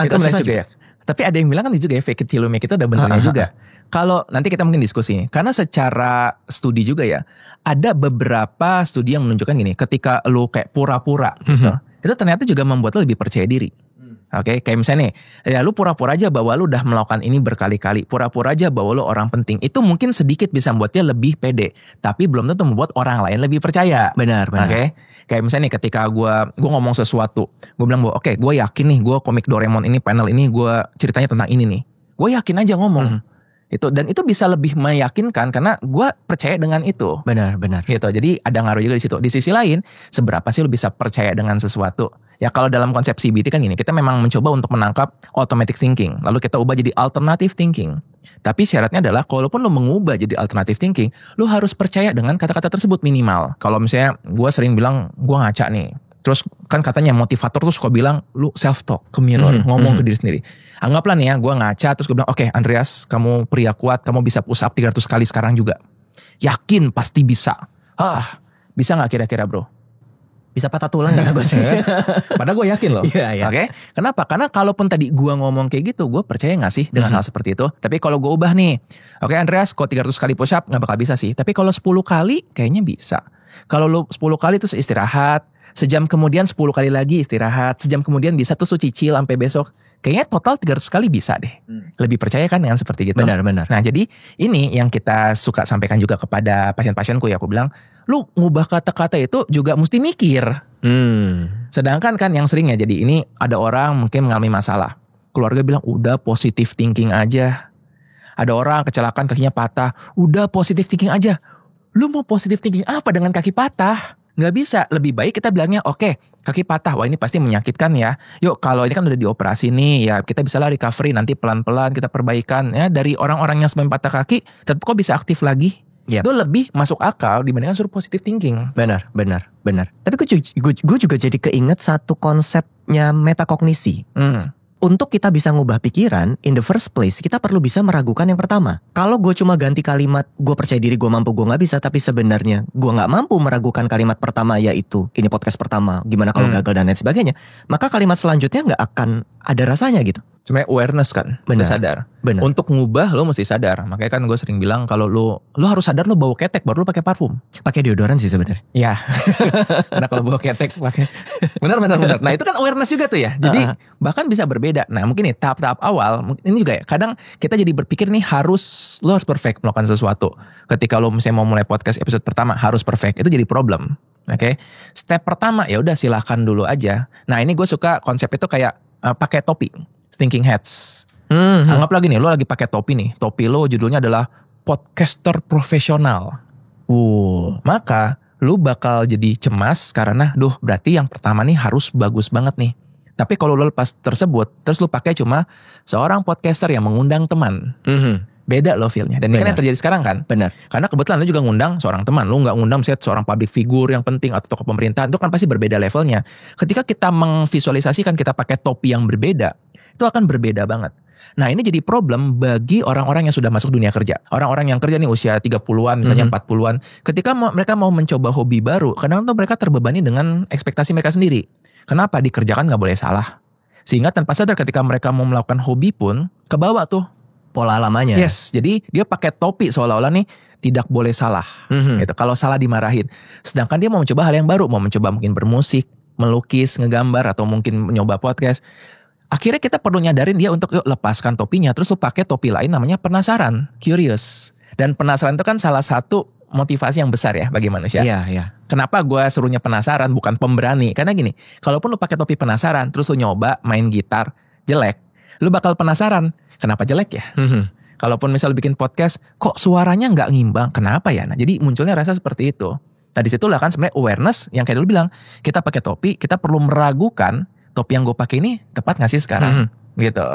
Itu juga ya. Tapi ada yang bilang kan juga ya, fake it till you make it itu ada bentuknya juga. Kalau nanti kita mungkin diskusi, karena secara studi juga ya, ada beberapa studi yang menunjukkan gini, ketika lu kayak pura-pura gitu, itu ternyata juga membuat lu lebih percaya diri. Oke, kayak misalnya nih, ya lu pura-pura aja bahwa lu udah melakukan ini berkali-kali, pura-pura aja bahwa lu orang penting, itu mungkin sedikit bisa membuat dia lebih pede, tapi belum tentu membuat orang lain lebih percaya. Benar. Oke, kayak misalnya nih, ketika gue ngomong sesuatu, gue bilang bahwa oke, gue yakin nih, gue komik Doraemon ini, panel ini, gue ceritanya tentang ini nih, gue yakin aja ngomong. Dan itu bisa lebih meyakinkan karena gue percaya dengan itu. Benar. Gitu. Jadi ada ngaruh juga di situ. Di sisi lain, seberapa sih lu bisa percaya dengan sesuatu? Ya kalau dalam konsep CBT kan gini, kita memang mencoba untuk menangkap automatic thinking, lalu kita ubah jadi alternative thinking. Tapi syaratnya adalah kalaupun lu mengubah jadi alternative thinking, lu harus percaya dengan kata-kata tersebut minimal. Kalau misalnya gue sering bilang gue ngaca nih, terus kan katanya motivator tuh suka bilang lu self talk ke mirror, ngomong ke diri sendiri. Anggaplah nih ya, gue ngaca terus gue bilang, oke, Andreas, kamu pria kuat, kamu bisa push up 300 kali sekarang juga. Yakin pasti bisa. Bisa gak kira-kira bro? Bisa patah tulang gak gue sih? Padahal gue yakin loh. Iya. Oke? Kenapa? Karena kalaupun tadi gue ngomong kayak gitu, gue percaya gak sih dengan hal seperti itu? Tapi kalau gue ubah nih, oke Andreas, kok 300 kali push up gak bakal bisa sih. Tapi kalau 10 kali kayaknya bisa. Kalau lu 10 kali terus istirahat, sejam kemudian 10 kali lagi istirahat, sejam kemudian bisa terus cicil sampai besok. Kayaknya total 300 kali bisa deh. Lebih percaya kan dengan seperti gitu. Benar. Nah jadi ini yang kita suka sampaikan juga kepada pasien-pasienku ya. Aku bilang, lu ngubah kata-kata itu juga mesti mikir. Sedangkan kan yang sering ya, jadi ini ada orang mungkin mengalami masalah. Keluarga bilang, udah positive thinking aja. Ada orang kecelakaan kakinya patah, udah positive thinking aja. Lu mau positive thinking apa dengan kaki patah? Nggak bisa, lebih baik kita bilangnya oke, kaki patah, wah ini pasti menyakitkan ya. Yuk kalau ini kan udah dioperasi nih ya, kita bisa lah recovery, nanti pelan-pelan kita perbaikan ya. Dari orang-orang yang sebelum patah kaki, tetap kok bisa aktif lagi. Itu lebih masuk akal dibandingkan suruh positive thinking. Benar. Tapi gue juga jadi keinget satu konsepnya metakognisi. Untuk kita bisa ngubah pikiran, in the first place, kita perlu bisa meragukan yang pertama. Kalau gue cuma ganti kalimat, gue percaya diri, gue mampu, gue gak bisa. Tapi sebenarnya gue gak mampu meragukan kalimat pertama, yaitu ini podcast pertama, gimana kalau gagal dan lain sebagainya. Maka kalimat selanjutnya gak akan ada rasanya gitu. Sebenarnya awareness kan, benar. Sadar. Benar. Untuk ngubah lo mesti sadar. Makanya kan gue sering bilang kalau lo harus sadar lo bau ketek baru lo pakai parfum. Pakai deodoran sih sebenarnya. Ya. Karena kalau bau ketek pakai. Benar. Nah itu kan awareness juga tuh ya. Jadi bahkan bisa berbeda. Nah mungkin nih tahap-tahap awal ini juga ya. Kadang kita jadi berpikir nih lo harus perfect melakukan sesuatu. Ketika lo misalnya mau mulai podcast episode pertama harus perfect. Itu jadi problem. Oke. Step pertama ya udah silahkan dulu aja. Nah ini gue suka konsep itu kayak pakai topi. Thinking hats. Anggap lagi nih, lo lagi pakai topi nih. Topi lo judulnya adalah podcaster profesional. Maka lo bakal jadi cemas karena, berarti yang pertama nih harus bagus banget nih. Tapi kalau lo lepas tersebut, terus lo pakai cuma seorang podcaster yang mengundang teman. Beda lo feelnya. Dan ini kan yang terjadi sekarang kan. Benar. Karena kebetulan lo juga ngundang seorang teman. Lo gak ngundang misalnya seorang public figure yang penting atau tokoh pemerintahan. Itu kan pasti berbeda levelnya. Ketika kita mengvisualisasikan kita pakai topi yang berbeda, itu akan berbeda banget. Nah ini jadi problem bagi orang-orang yang sudah masuk dunia kerja. Orang-orang yang kerja nih usia 30-an misalnya 40-an. Ketika mereka mau mencoba hobi baru, kadang tuh mereka terbebani dengan ekspektasi mereka sendiri. Kenapa? Dikerjakan gak boleh salah. Sehingga tanpa sadar ketika mereka mau melakukan hobi pun, kebawa tuh pola lamanya. Yes, jadi dia pakai topi seolah-olah nih tidak boleh salah. Gitu. Kalau salah dimarahin. Sedangkan dia mau mencoba hal yang baru. Mau mencoba mungkin bermusik, melukis, ngegambar, atau mungkin mencoba podcast. Akhirnya kita perlu nyadarin dia untuk lepaskan topinya. Terus lu pakai topi lain namanya penasaran, curious. Dan penasaran itu kan salah satu motivasi yang besar ya bagi manusia. Iya. Kenapa gue suruhnya penasaran bukan pemberani? Karena gini, kalaupun lu pakai topi penasaran, terus lu nyoba main gitar, jelek. Lu bakal penasaran, kenapa jelek ya? Kalaupun misal bikin podcast, kok suaranya gak ngimbang, kenapa ya? Nah jadi munculnya rasa seperti itu. Nah disitulah kan sebenarnya awareness yang kayak dulu bilang, kita pakai topi, kita perlu meragukan, topi yang gue pakai ini tepat gak sih sekarang? Gitu.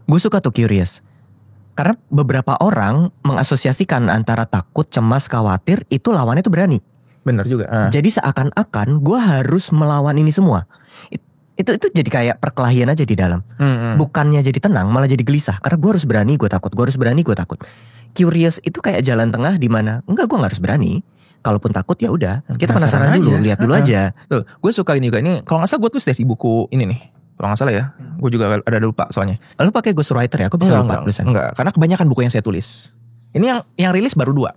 Gue suka tuh curious. Karena beberapa orang mengasosiasikan antara takut, cemas, khawatir, itu lawannya tuh berani. Bener juga. Jadi seakan-akan gue harus melawan ini semua. Itu jadi kayak perkelahian aja di dalam. Bukannya jadi tenang, malah jadi gelisah. Karena gue harus berani, gue takut. Gue harus berani, gue takut. Curious itu kayak jalan tengah di mana enggak, gue gak harus berani. Kalaupun takut ya udah, kita penasaran dulu, lihat dulu aja. Tuh, gue suka ini juga. Ini kalau nggak salah gue tulis deh di buku ini nih. Kalau nggak salah ya, gue juga ada lupa soalnya. Lu pakai ghostwriter ya? Aku bisa lupa tulisan. Enggak, karena kebanyakan buku yang saya tulis. Ini yang rilis baru 2.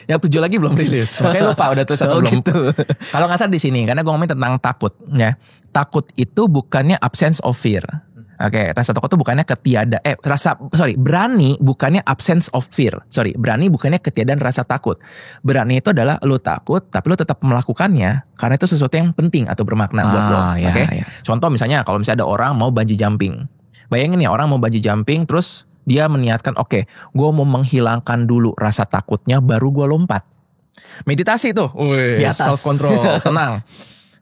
Yang 7 lagi belum rilis. Makanya lupa udah tulis atau belum. Gitu. Kalau nggak salah di sini, karena gue ngomongin tentang takut. Ya, takut itu bukannya absence of fear. Oke, rasa takut itu bukannya berani bukannya absence of fear. Berani bukannya ketiadaan rasa takut. Berani itu adalah lo takut, tapi lo tetap melakukannya karena itu sesuatu yang penting atau bermakna buat lo. Oke. Contoh misalnya kalau misalnya ada orang mau bungee jumping. Bayangin ya orang mau bungee jumping terus Dia meniatkan, oke, gue mau menghilangkan dulu rasa takutnya, baru gue lompat. Meditasi tuh, self control, tenang.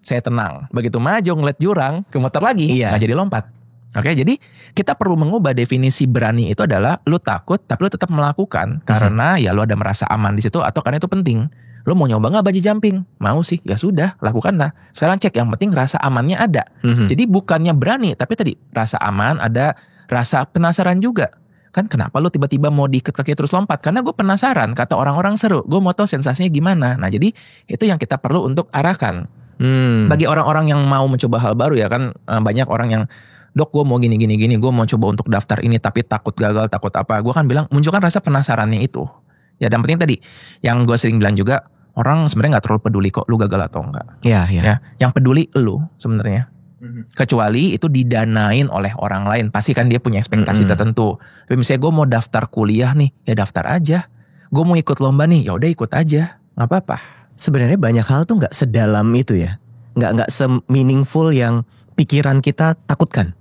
Saya tenang. Begitu maju ngeliat jurang, gemeter lagi, nggak jadi lompat. Oke, jadi kita perlu mengubah definisi berani itu adalah lu takut tapi lu tetap melakukan karena ya lu ada merasa aman di situ atau karena itu penting. Lu mau nyoba nggak bungee jumping? Mau sih, ya sudah, lakukanlah. Sekarang cek yang penting rasa amannya ada. Jadi bukannya berani, tapi tadi rasa aman ada, rasa penasaran juga. Kan kenapa lu tiba-tiba mau diikat kaki terus lompat? Karena gue penasaran, kata orang-orang seru. Gue mau tahu sensasinya gimana. Nah jadi itu yang kita perlu untuk arahkan. Bagi orang-orang yang mau mencoba hal baru ya kan, banyak orang yang Dok, gue mau gini, gue mau coba untuk daftar ini tapi takut gagal, takut apa. Gue kan bilang, munculkan rasa penasarannya itu. Ya dan penting tadi, yang gue sering bilang juga, orang sebenarnya gak terlalu peduli kok lu gagal atau enggak. Ya, yang peduli lu sebenarnya. Kecuali itu didanain oleh orang lain, pasti kan dia punya ekspektasi tertentu. Tapi misalnya gue mau daftar kuliah nih, ya daftar aja. Gue mau ikut lomba nih, ya udah ikut aja, gak apa-apa. Sebenarnya banyak hal tuh gak sedalam itu ya. Gak se-meaningful yang pikiran kita takutkan.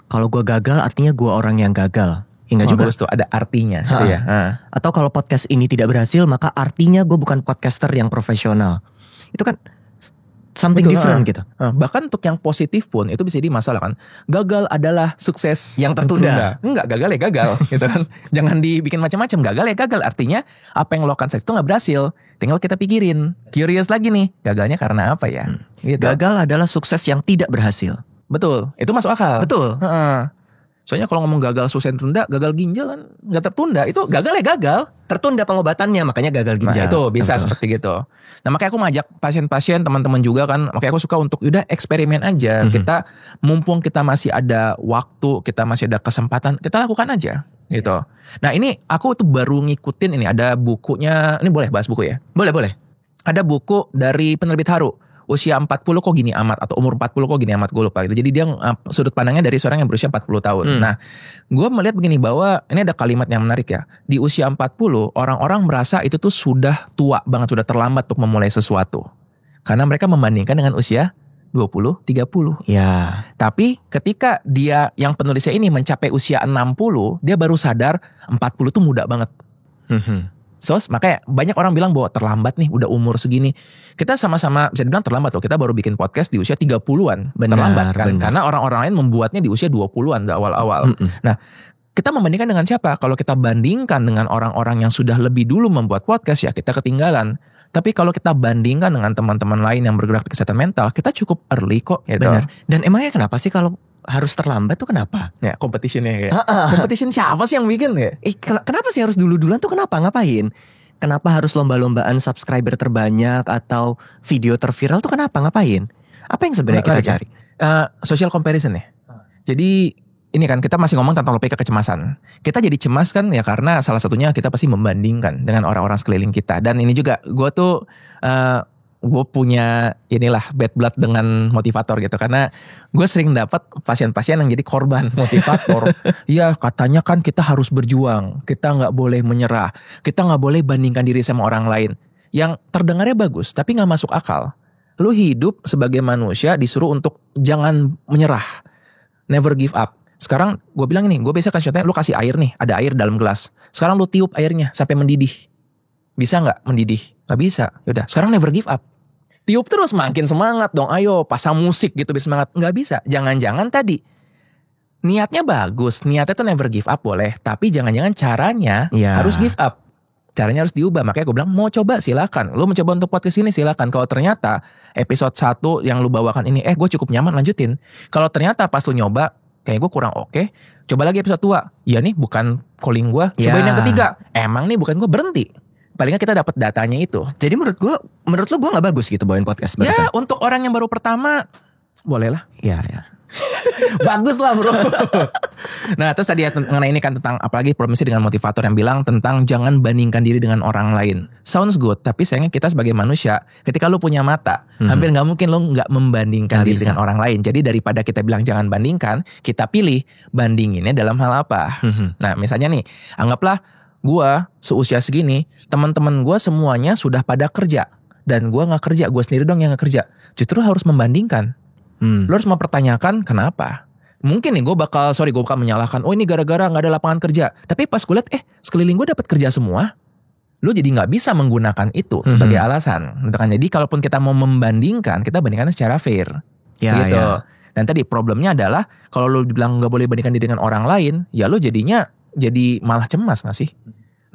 Kalau gue gagal artinya gue orang yang gagal. Enggak juga. Tuh ada artinya gitu ya. Atau kalau podcast ini tidak berhasil maka artinya gue bukan podcaster yang profesional. Itu kan something different gitu. Bahkan untuk yang positif pun itu bisa jadi masalah kan. Gagal adalah sukses yang tertunda. Enggak, gagal ya gagal gitu kan. Jangan dibikin macam-macam. Gagal ya gagal. Artinya apa yang lo lakukan saat itu gak berhasil. Tinggal kita pikirin. Curious lagi nih. Gagalnya karena apa ya? Gitu. Gagal adalah sukses yang tidak berhasil. Betul, itu masuk akal. Betul. Soalnya kalau ngomong gagal sukses tertunda, gagal ginjal kan nggak tertunda. Itu gagal ya gagal. Tertunda pengobatannya, makanya gagal ginjal. Nah, itu bisa seperti gitu. Nah makanya aku ngajak pasien-pasien, teman-teman juga kan. Makanya aku suka untuk udah eksperimen aja. Kita mumpung kita masih ada waktu, kita masih ada kesempatan, kita lakukan aja. Gitu. Nah ini aku tuh baru ngikutin ini ada bukunya. Ini boleh bahas buku ya? Boleh. Ada buku dari penerbit Haru. Usia 40 kok gini amat atau umur 40 kok gini amat, gue lupa gitu. Jadi dia sudut pandangnya dari seorang yang berusia 40 tahun. Nah, gue melihat begini bahwa ini ada kalimat yang menarik ya. Di usia 40 orang-orang merasa itu tuh sudah tua banget, sudah terlambat untuk memulai sesuatu. Karena mereka membandingkan dengan usia 20, 30. Ya. Tapi ketika dia yang penulisnya ini mencapai usia 60, dia baru sadar 40 tuh muda banget. Makanya banyak orang bilang bahwa terlambat nih udah umur segini. Kita sama-sama bisa dibilang terlambat loh. Kita baru bikin podcast di usia 30-an. Terlambat kan. Karena orang-orang lain membuatnya di usia 20-an di awal-awal. Nah, kita membandingkan dengan siapa? Kalau kita bandingkan dengan orang-orang yang sudah lebih dulu membuat podcast ya kita ketinggalan. Tapi kalau kita bandingkan dengan teman-teman lain yang bergerak di kesehatan mental, kita cukup early kok gitu. Benar. Dan emangnya kenapa sih kalau harus terlambat tuh kenapa? Ya competitionnya kayak. Competition siapa sih yang bikin ya? Kenapa sih harus dulu-duluan tuh kenapa? Ngapain? Kenapa harus lomba-lombaan subscriber terbanyak atau video terviral tuh kenapa? Ngapain? Apa yang sebenarnya kita cari? Social comparison ya. Jadi ini kan kita masih ngomong tentang topik kecemasan. Kita jadi cemas kan ya karena salah satunya kita pasti membandingkan dengan orang-orang sekeliling kita. Dan ini juga gue tuh gue punya inilah bad blood dengan motivator gitu. Karena gue sering dapat pasien-pasien yang jadi korban motivator. Iya katanya kan kita harus berjuang. Kita gak boleh menyerah. Kita gak boleh bandingkan diri sama orang lain. Yang terdengarnya bagus tapi gak masuk akal. Lu hidup sebagai manusia disuruh untuk jangan menyerah. Never give up. Sekarang gue bilang ini, gue biasa kasih contohnya, lu kasih air nih, ada air dalam gelas. Sekarang lu tiup airnya sampai mendidih. Bisa gak mendidih? Gak bisa. Yaudah, sekarang never give up. Tiup terus makin semangat dong, ayo pasang musik gitu biar semangat. Gak bisa, jangan-jangan tadi niatnya bagus, niatnya tuh never give up boleh. Tapi jangan-jangan caranya harus give up. Caranya harus diubah, makanya gue bilang mau coba silakan. Lu mencoba untuk podcast ini silakan. Kalau ternyata episode 1 yang lu bawakan ini, gue cukup nyaman lanjutin. Kalau ternyata pas lu nyoba, kayak gue kurang oke, coba lagi episode 2. Iya nih bukan calling gue, cobain yang ketiga. Emang nih bukan gue, berhenti. Paling nggak kita dapat datanya itu. Jadi menurut lu gue nggak bagus gitu bawain podcast barusan? Ya untuk orang yang baru pertama boleh lah. Ya. Bagus lah bro. Nah terus tadi mengenai ini kan tentang apalagi promosi dengan motivator yang bilang tentang jangan bandingkan diri dengan orang lain. Sounds good, tapi sayangnya kita sebagai manusia ketika lu punya mata hampir gak mungkin lu gak membandingkan diri dengan orang lain. Jadi daripada kita bilang jangan bandingkan, kita pilih bandinginnya dalam hal apa. Nah misalnya nih, anggaplah gua seusia segini, teman-teman gua semuanya sudah pada kerja dan gua gak kerja, gua sendiri dong yang gak kerja. Justru harus membandingkan. Lo harus mempertanyakan kenapa. mungkin nih gue bakal menyalahkan, oh ini gara-gara gak ada lapangan kerja. Tapi pas gue lihat, sekeliling gue dapat kerja semua, lo jadi gak bisa menggunakan itu sebagai alasan. Jadi kalaupun kita mau membandingkan, kita bandingkan secara fair. Gitu. Dan tadi problemnya adalah, kalau lo bilang gak boleh bandingkan diri dengan orang lain, ya lo jadinya jadi malah cemas gak sih?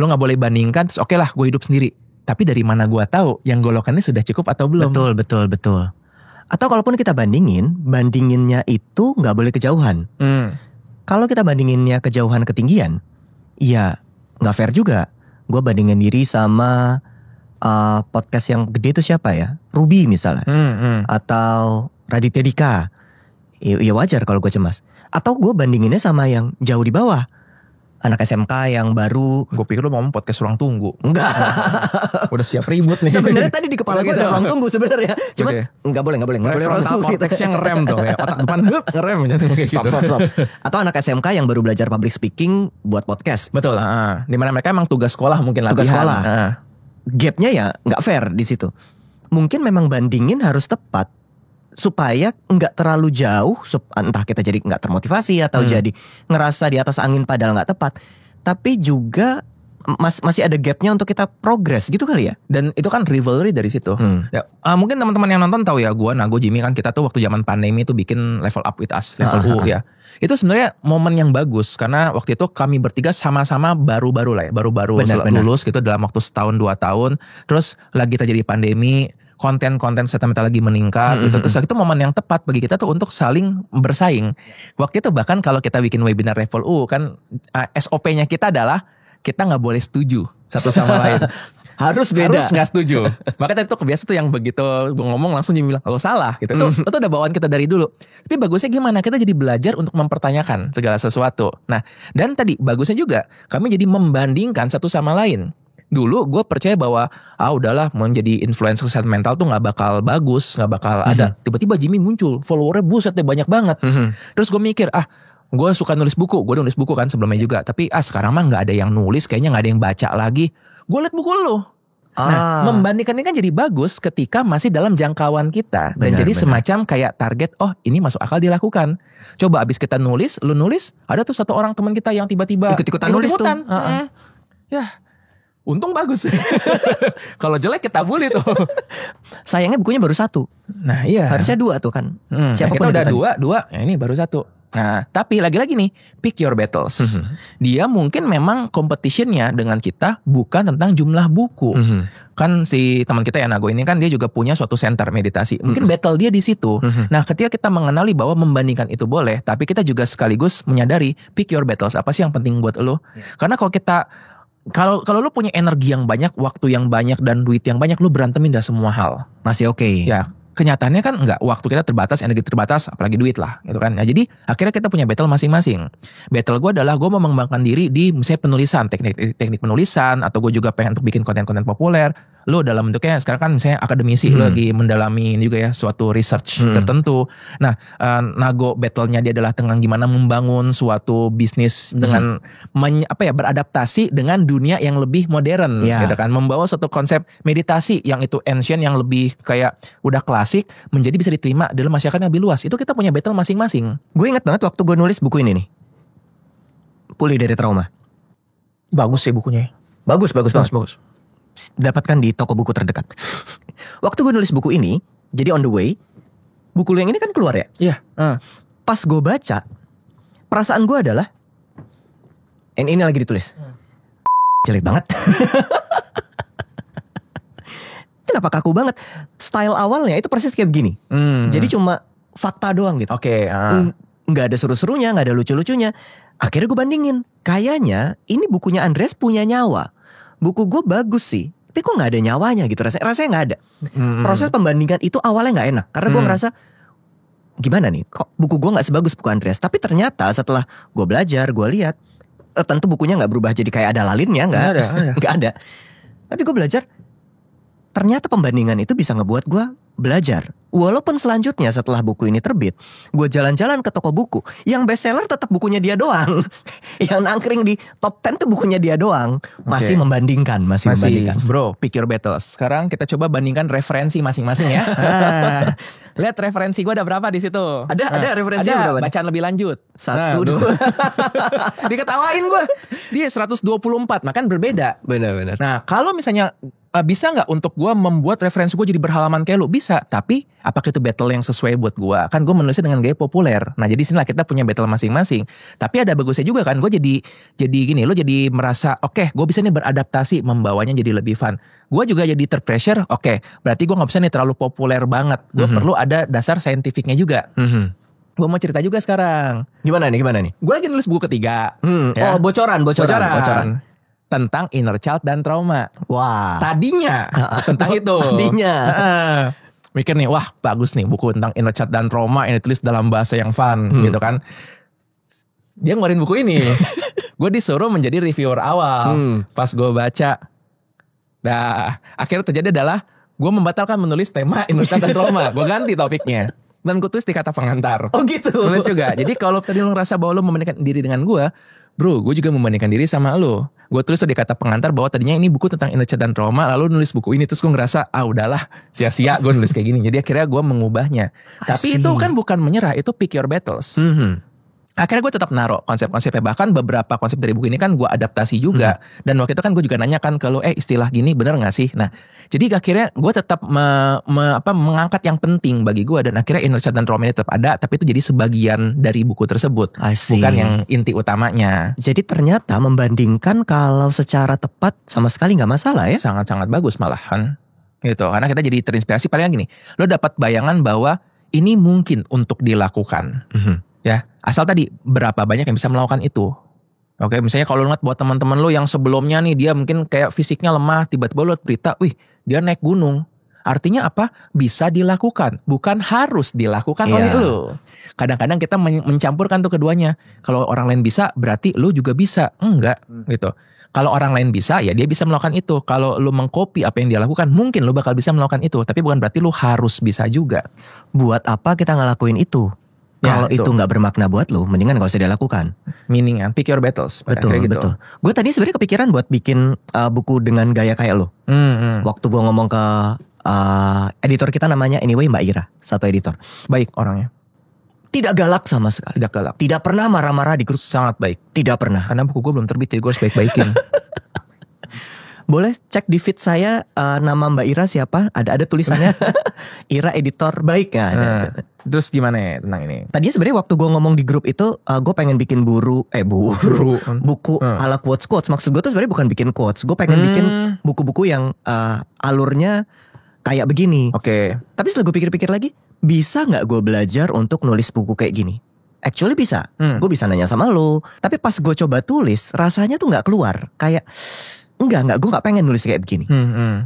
Lo gak boleh bandingkan, terus oke lah gue hidup sendiri. Tapi dari mana gue tahu yang gue lakukan ini sudah cukup atau belum? Betul. Atau kalaupun kita bandinginnya itu gak boleh kejauhan. Kalau kita bandinginnya kejauhan ketinggian, ya gak fair juga. Gue bandingin diri sama podcast yang gede itu siapa ya? Ruby misalnya. Atau Raditya Dika. Ya wajar kalau gue cemas. Atau gue bandinginnya sama yang jauh di bawah. Anak SMK yang baru. Gue pikir lu ngomong podcast ruang tunggu. Enggak. Udah siap ribut nih. Sebenarnya tadi di kepala gue ada ruang tunggu sebenarnya. Cuma enggak boleh ruang tunggu. Konteksnya ngerem tuh ya. Otak depan ngerem Stop. Atau anak SMK yang baru belajar public speaking buat podcast. Betul. Dimana mereka emang tugas sekolah mungkin latihan. Tugas sekolah. Gapnya ya enggak fair di situ. Mungkin memang bandingin harus tepat supaya nggak terlalu jauh, entah kita jadi nggak termotivasi atau jadi ngerasa di atas angin padahal nggak tepat, tapi juga masih ada gapnya untuk kita progress gitu kali ya. Dan itu kan rivalry dari situ. Ya, mungkin teman-teman yang nonton tahu ya, gue, Nago, Jimmy kan kita tuh waktu zaman pandemi tuh bikin level up with us, level U ya. Itu sebenarnya momen yang bagus karena waktu itu kami bertiga sama-sama baru-baru lulus gitu dalam waktu setahun 2 tahun. Terus lagi terjadi pandemi. Konten serta lagi meningkat gitu. Terus itu momen yang tepat bagi kita tuh untuk saling bersaing. Waktu itu bahkan kalau kita bikin webinar level U kan SOP-nya kita adalah kita gak boleh setuju satu sama lain. Harus beda. Harus gak setuju. Makanya itu kebiasa tuh yang begitu gue ngomong langsung dia bilang, lo salah gitu. Itu udah bawaan kita dari dulu. Tapi bagusnya gimana? Kita jadi belajar untuk mempertanyakan segala sesuatu. Nah, dan tadi bagusnya juga kami jadi membandingkan satu sama lain. Dulu gue percaya bahwa udahlah menjadi influencer kesehatan mental tuh gak bakal bagus, gak bakal ada. Tiba-tiba Jimmy muncul, followernya buset deh banyak banget. Terus gue mikir, gue suka nulis buku, gue udah nulis buku kan sebelumnya juga. Tapi sekarang mah gak ada yang nulis, kayaknya gak ada yang baca lagi. Gue liat buku lu. Nah, membandingkan ini kan jadi bagus ketika masih dalam jangkauan kita. Dan jadi semacam kayak target, ini masuk akal dilakukan. Coba abis kita nulis, lu nulis, ada tuh satu orang teman kita yang tiba-tiba ikut-ikutan nulis tuh. Ya, untung bagus. Kalau jelek kita bully tuh. Sayangnya bukunya baru 1. Nah iya. Harusnya 2 tuh kan. Siapapun kita udah 2, ya ini baru 1. Nah tapi lagi-lagi nih, pick your battles. Dia mungkin memang competitionnya dengan kita bukan tentang jumlah buku. Kan si teman kita ya Nago ini kan dia juga punya suatu center meditasi. Mungkin battle dia di situ. Nah ketika kita mengenali bahwa membandingkan itu boleh, tapi kita juga sekaligus menyadari pick your battles. Apa sih yang penting buat lo? Karena kalau lu punya energi yang banyak, waktu yang banyak, dan duit yang banyak, lu berantemin dah semua hal. Masih oke. Ya, kenyataannya kan enggak. Waktu kita terbatas, energi terbatas, apalagi duit lah, gitu kan. Nah, jadi akhirnya kita punya battle masing-masing. Battle gue adalah gue mau mengembangkan diri di misalnya penulisan, teknik penulisan, atau gue juga pengen untuk bikin konten-konten populer. Lo dalam bentuknya sekarang kan misalnya akademisi, lo lagi mendalami juga ya suatu research tertentu. Nah, Nago battle-nya dia adalah tentang gimana membangun suatu bisnis dengan beradaptasi dengan dunia yang lebih modern, gitu kan. Membawa suatu konsep meditasi yang itu ancient, yang lebih kayak udah klasik menjadi bisa diterima dalam masyarakat yang lebih luas. Itu kita punya battle masing-masing. Gue ingat banget waktu gue nulis buku ini nih, Pulih dari Trauma. Bagus sih bukunya. Bagus. Dapatkan di toko buku terdekat. Waktu gue nulis buku ini, jadi on the way, buku lu yang ini kan keluar ya? Iya. Pas gue baca, perasaan gue adalah, ini lagi ditulis, jelek banget. Kenapa kaku banget? Style awalnya itu persis kayak begini. Jadi cuma fakta doang gitu. Oke. Nggak ada seru-serunya, nggak ada lucu-lucunya. Akhirnya gue bandingin, kayaknya ini bukunya Andreas punya nyawa. Buku gue bagus sih, tapi kok gak ada nyawanya gitu. Rasanya gak ada. Proses pembandingan itu awalnya gak enak, karena gue ngerasa, gimana nih, kok buku gue gak sebagus buku Andreas. Tapi ternyata setelah gue belajar, gue lihat, tentu bukunya gak berubah jadi kayak ada lalinnya. Gak ada. Tapi gue belajar, ternyata pembandingan itu bisa ngebuat gue belajar. Walaupun selanjutnya setelah buku ini terbit, gue jalan-jalan ke toko buku, yang bestseller tetap bukunya dia doang. Yang nangkring di top 10 tuh bukunya dia doang. Masih membandingkan, masih membandingkan. Bro, pick your battles. Sekarang kita coba bandingkan referensi masing-masing ya. Lihat referensi gue ada berapa di situ. Ada referensi berapa? Bacaan lebih lanjut. 1, 2. Diketawain gue. Dia 124, makan berbeda. Benar-benar. Nah, kalau misalnya bisa nggak untuk gue membuat referensi gue jadi berhalaman kayak lu? Bisa, tapi apakah itu battle yang sesuai buat gue? Kan gue menulisnya dengan gaya populer. Nah, jadi sinilah kita punya battle masing-masing. Tapi ada bagusnya juga kan, gue jadi gini, lo jadi merasa oke, gue bisa nih beradaptasi, membawanya jadi lebih fun. Gue juga jadi terpressure, oke, berarti gue nggak bisa nih terlalu populer banget. Gue perlu ada dasar saintifiknya juga. Gue mau cerita juga sekarang. Gimana nih? Gue lagi nulis buku ketiga. Ya. Oh, bocoran. Tentang inner child dan trauma. Wah. Tadinya tentang itu. Mikir nih, wah bagus nih buku tentang inner child dan trauma ini tulis dalam bahasa yang fun gitu kan. Dia ngeluarin buku ini. Gue disuruh menjadi reviewer awal. Pas gue baca, nah akhirnya terjadi adalah gue membatalkan menulis tema inner child dan trauma. Gue ganti topiknya. Dan gue tulis di kata pengantar. Oh gitu. Nulis juga. Jadi kalau tadi lo ngerasa bahwa lo membandingkan diri dengan gue, bro, gue juga membandingkan diri sama lo. Gue tulis di kata pengantar bahwa tadinya ini buku tentang inner child dan trauma, lalu nulis buku ini, terus gue ngerasa udahlah sia-sia gue nulis kayak gini. Jadi akhirnya gue mengubahnya. Tapi itu kan bukan menyerah, itu pick your battles. Akhirnya gue tetap naruh konsep-konsepnya. Bahkan beberapa konsep dari buku ini kan gue adaptasi juga. Dan waktu itu kan gue juga nanya kan ke lo, istilah gini bener gak sih? Nah, jadi akhirnya gue tetap mengangkat yang penting bagi gue. Dan akhirnya inner child dan trauma ini tetap ada, tapi itu jadi sebagian dari buku tersebut. Bukan yang inti utamanya. Jadi ternyata membandingkan kalau secara tepat sama sekali gak masalah ya? Sangat-sangat bagus malahan. Gitu. Karena kita jadi terinspirasi. Paling gini, lo dapat bayangan bahwa ini mungkin untuk dilakukan. Ya, asal tadi berapa banyak yang bisa melakukan itu. Oke, misalnya kalau lu ngeliat buat teman-teman lu yang sebelumnya nih dia mungkin kayak fisiknya lemah, tiba-tiba lu liat berita, wih, dia naik gunung. Artinya apa? Bisa dilakukan, bukan harus dilakukan oleh lu. Kadang-kadang kita mencampurkan tuh keduanya. Kalau orang lain bisa, berarti lu juga bisa. Enggak, gitu. Kalau orang lain bisa, ya dia bisa melakukan itu. Kalau lu mengcopy apa yang dia lakukan, mungkin lu bakal bisa melakukan itu. Tapi bukan berarti lu harus bisa juga. Buat apa kita ngelakuin itu? Kalau itu nggak bermakna buat lo, mendingan gak usah dilakukan. Meaning pick your battles. Betul, gitu. Betul. Gue tadi sebenarnya kepikiran buat bikin buku dengan gaya kayak lo. Waktu gue ngomong ke editor kita namanya anyway Mbak Ira, satu editor. Baik orangnya. Tidak galak sama sekali. Tidak galak. Tidak pernah marah-marah di grup. Sangat baik. Tidak pernah. Karena buku gue belum terbit, jadi gue harus baik-baikin. Boleh cek di feed saya nama Mbak Ira siapa? Ada tulisannya Ira editor baik ya. Terus gimana ya tentang ini? Tadinya sebenarnya waktu gue ngomong di grup itu gue pengen bikin buku ala quotes. Maksud gue tuh sebenarnya bukan bikin quotes. Gue pengen bikin buku-buku yang alurnya kayak begini. Oke. Tapi setelah gue pikir-pikir lagi, bisa nggak gue belajar untuk nulis buku kayak gini? Actually bisa. Gue bisa nanya sama lo. Tapi pas gue coba tulis, rasanya tuh nggak keluar. Kayak Enggak, gue gak pengen nulis kayak begini.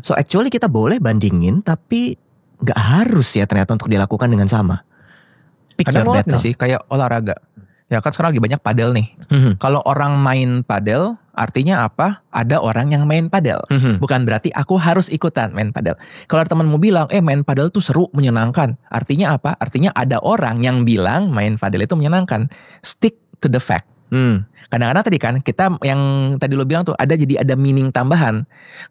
So actually kita boleh bandingin, tapi gak harus ya ternyata untuk dilakukan dengan sama. Kadang lo sih kayak olahraga. Ya kan sekarang lagi banyak padel nih. Kalau orang main padel, artinya apa? Ada orang yang main padel. Bukan berarti aku harus ikutan main padel. Kalau temanmu bilang, main padel tuh seru, menyenangkan. Artinya apa? Artinya ada orang yang bilang main padel itu menyenangkan. Stick to the fact. Kadang-kadang tadi kan kita yang tadi lo bilang tuh ada meaning tambahan.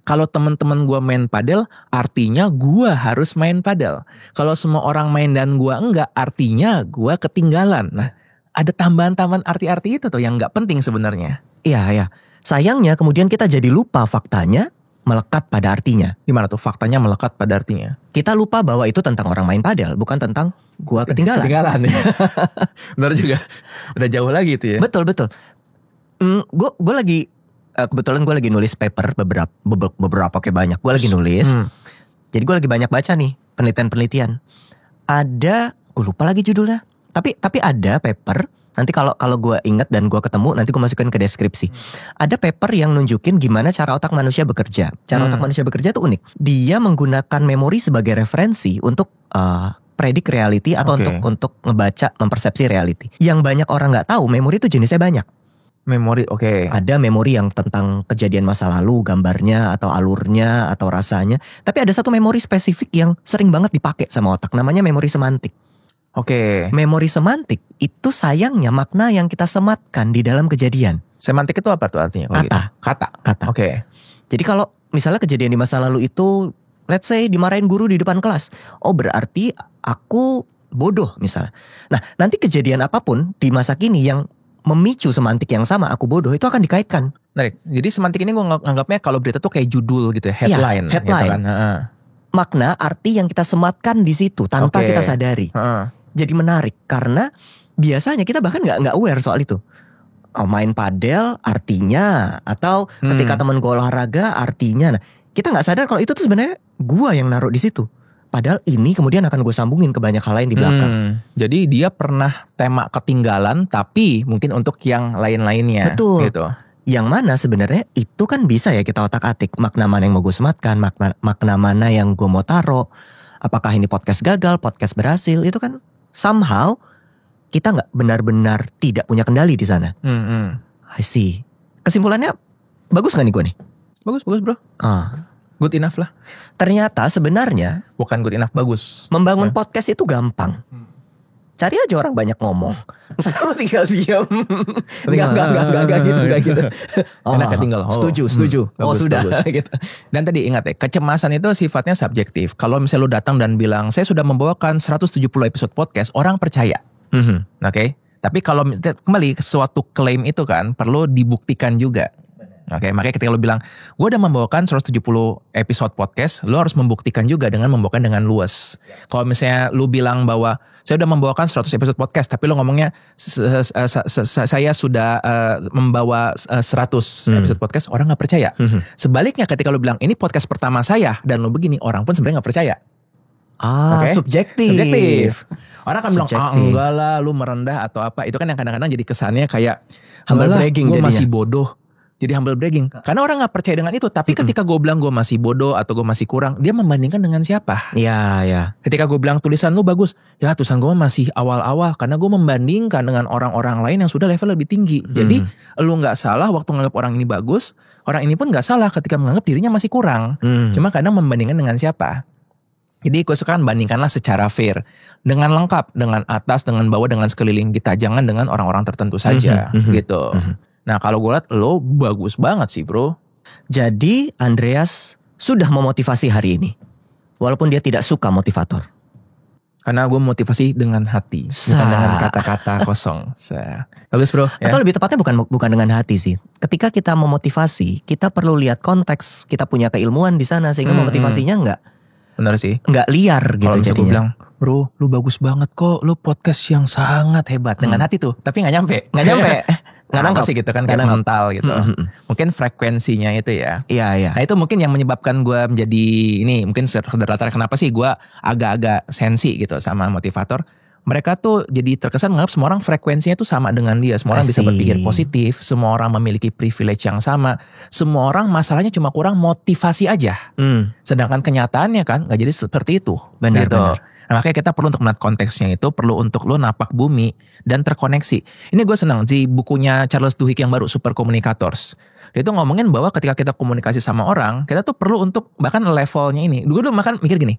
Kalau teman-teman gue main padel, artinya gue harus main padel. Kalau semua orang main dan gue enggak, artinya gue ketinggalan. Nah, ada tambahan-tambahan arti-arti itu tuh yang nggak penting sebenarnya. Iya. Sayangnya kemudian kita jadi lupa faktanya melekat pada artinya. Gimana tuh faktanya melekat pada artinya? Kita lupa bahwa itu tentang orang main padel, bukan tentang gua ketinggalan. Ya. Benar juga. Udah jauh lagi itu ya. Betul. Gue lagi kebetulan gue lagi nulis paper beberapa kayak banyak. Gue lagi nulis. Jadi gue lagi banyak baca nih penelitian. Ada, gue lupa lagi judulnya. Tapi ada paper. Nanti kalau gue ingat dan gue ketemu, nanti gue masukin ke deskripsi. Ada paper yang nunjukin gimana cara otak manusia bekerja. Cara otak manusia bekerja tuh unik. Dia menggunakan memori sebagai referensi untuk predik reality atau untuk ngebaca, mempersepsi reality. Yang banyak orang nggak tahu, memori itu jenisnya banyak. Memori, oke. Ada memori yang tentang kejadian masa lalu, gambarnya atau alurnya atau rasanya. Tapi ada satu memori spesifik yang sering banget dipakai sama otak, namanya memori semantik. Oke. Memori semantik itu sayangnya makna yang kita sematkan di dalam kejadian. Semantik itu apa tuh artinya? Kata. Oke. Jadi kalau misalnya kejadian di masa lalu itu, let's say dimarahin guru di depan kelas. Oh berarti aku bodoh misalnya. Nah nanti kejadian apapun di masa kini yang memicu semantik yang sama, aku bodoh, itu akan dikaitkan. Menarik. Jadi semantik ini gue nganggapnya kalau berita tuh kayak judul gitu ya, headline. Ya, headline. Gitu kan. Makna, arti yang kita sematkan di situ tanpa kita sadari. Jadi menarik karena biasanya kita bahkan nggak aware soal itu. Oh, main padel artinya, atau ketika temen gue olahraga artinya. Nah, kita nggak sadar kalau itu tuh sebenarnya gue yang naruh di situ. Padahal ini kemudian akan gue sambungin ke banyak hal lain di belakang. Jadi dia pernah tema ketinggalan, tapi mungkin untuk yang lain-lainnya. Betul. Gitu. Yang mana sebenarnya itu kan bisa ya kita otak-atik. Makna mana yang mau gue sematkan, makna mana yang gue mau taruh. Apakah ini podcast gagal, podcast berhasil, itu kan somehow kita nggak benar-benar tidak punya kendali di sana. I see. Kesimpulannya bagus nggak nih gue nih? Bagus bro. Good enough lah. Ternyata sebenarnya bukan good enough, bagus. Membangun podcast itu gampang. Cari aja orang banyak ngomong. Lu tinggal diam. Enggak gitu. Enaknya tinggal. Setuju. Bagus, sudah gitu. Dan tadi ingat ya, kecemasan itu sifatnya subjektif. Kalau misalnya lu datang dan bilang, saya sudah membawakan 170 episode podcast, orang percaya. Oke? Tapi kalau kembali suatu klaim itu kan perlu dibuktikan juga. Oke, makanya ketika lu bilang, gue udah membawakan 170 episode podcast, lu harus membuktikan juga dengan membawakan dengan luas. Kalau misalnya lu bilang bahwa saya udah membawakan 100 episode podcast, tapi lu ngomongnya saya sudah membawa 100 episode podcast, orang gak percaya. Sebaliknya ketika lu bilang, ini podcast pertama saya, dan lu begini, orang pun sebenarnya gak percaya. Subjektif. Orang kan bilang, enggak lah, lu merendah atau apa. Itu kan yang kadang-kadang jadi kesannya kayak, humble bragging gue jadinya. masih bodoh. Jadi humble bragging. Karena orang gak percaya dengan itu. Tapi ketika gue bilang gue masih bodoh atau gue masih kurang, dia membandingkan dengan siapa? Iya. Ketika gue bilang tulisan lu bagus, ya tulisan gue masih awal-awal. Karena gue membandingkan dengan orang-orang lain yang sudah level lebih tinggi. Jadi lu gak salah waktu menganggap orang ini bagus. Orang ini pun gak salah ketika menganggap dirinya masih kurang. Cuma kadang membandingkan dengan siapa? Jadi gue suka bandingkanlah secara fair. Dengan lengkap, dengan atas, dengan bawah, dengan sekeliling kita. Jangan dengan orang-orang tertentu saja gitu. Nah kalau gue liat lo bagus banget sih bro. Jadi Andreas sudah memotivasi hari ini. Walaupun dia tidak suka motivator. Karena gue motivasi dengan hati. Bukan dengan kata-kata kosong. Bagus bro ya? Atau lebih tepatnya bukan dengan hati sih. Ketika kita memotivasi, kita perlu lihat konteks. Kita punya keilmuan di sana. Sehingga memotivasinya enggak. Benar sih. Enggak liar gitu jadinya. Kalau gue bilang, bro lu bagus banget kok. Lu podcast yang sangat hebat. Dengan hati tuh. Tapi gak nyampe. Nggak nangkep sih gitu kan, kayak mental gitu. Mungkin frekuensinya itu ya. Iya. Nah itu mungkin yang menyebabkan gue menjadi ini, mungkin sederhana kenapa sih gue agak-agak sensi gitu sama motivator. Mereka tuh jadi terkesan menganggap semua orang frekuensinya tuh sama dengan dia. Semua orang bisa berpikir positif. Semua orang memiliki privilege yang sama. Semua orang masalahnya cuma kurang motivasi aja. Sedangkan kenyataannya kan gak jadi seperti itu. Benar. Nah, makanya kita perlu untuk melihat konteksnya itu, perlu untuk lo napak bumi dan terkoneksi. Ini gue senang di bukunya Charles Duhigg yang baru, Super Communicators. Dia tuh ngomongin bahwa ketika kita komunikasi sama orang, kita tuh perlu untuk bahkan levelnya ini. Gue dulu makan mikir gini,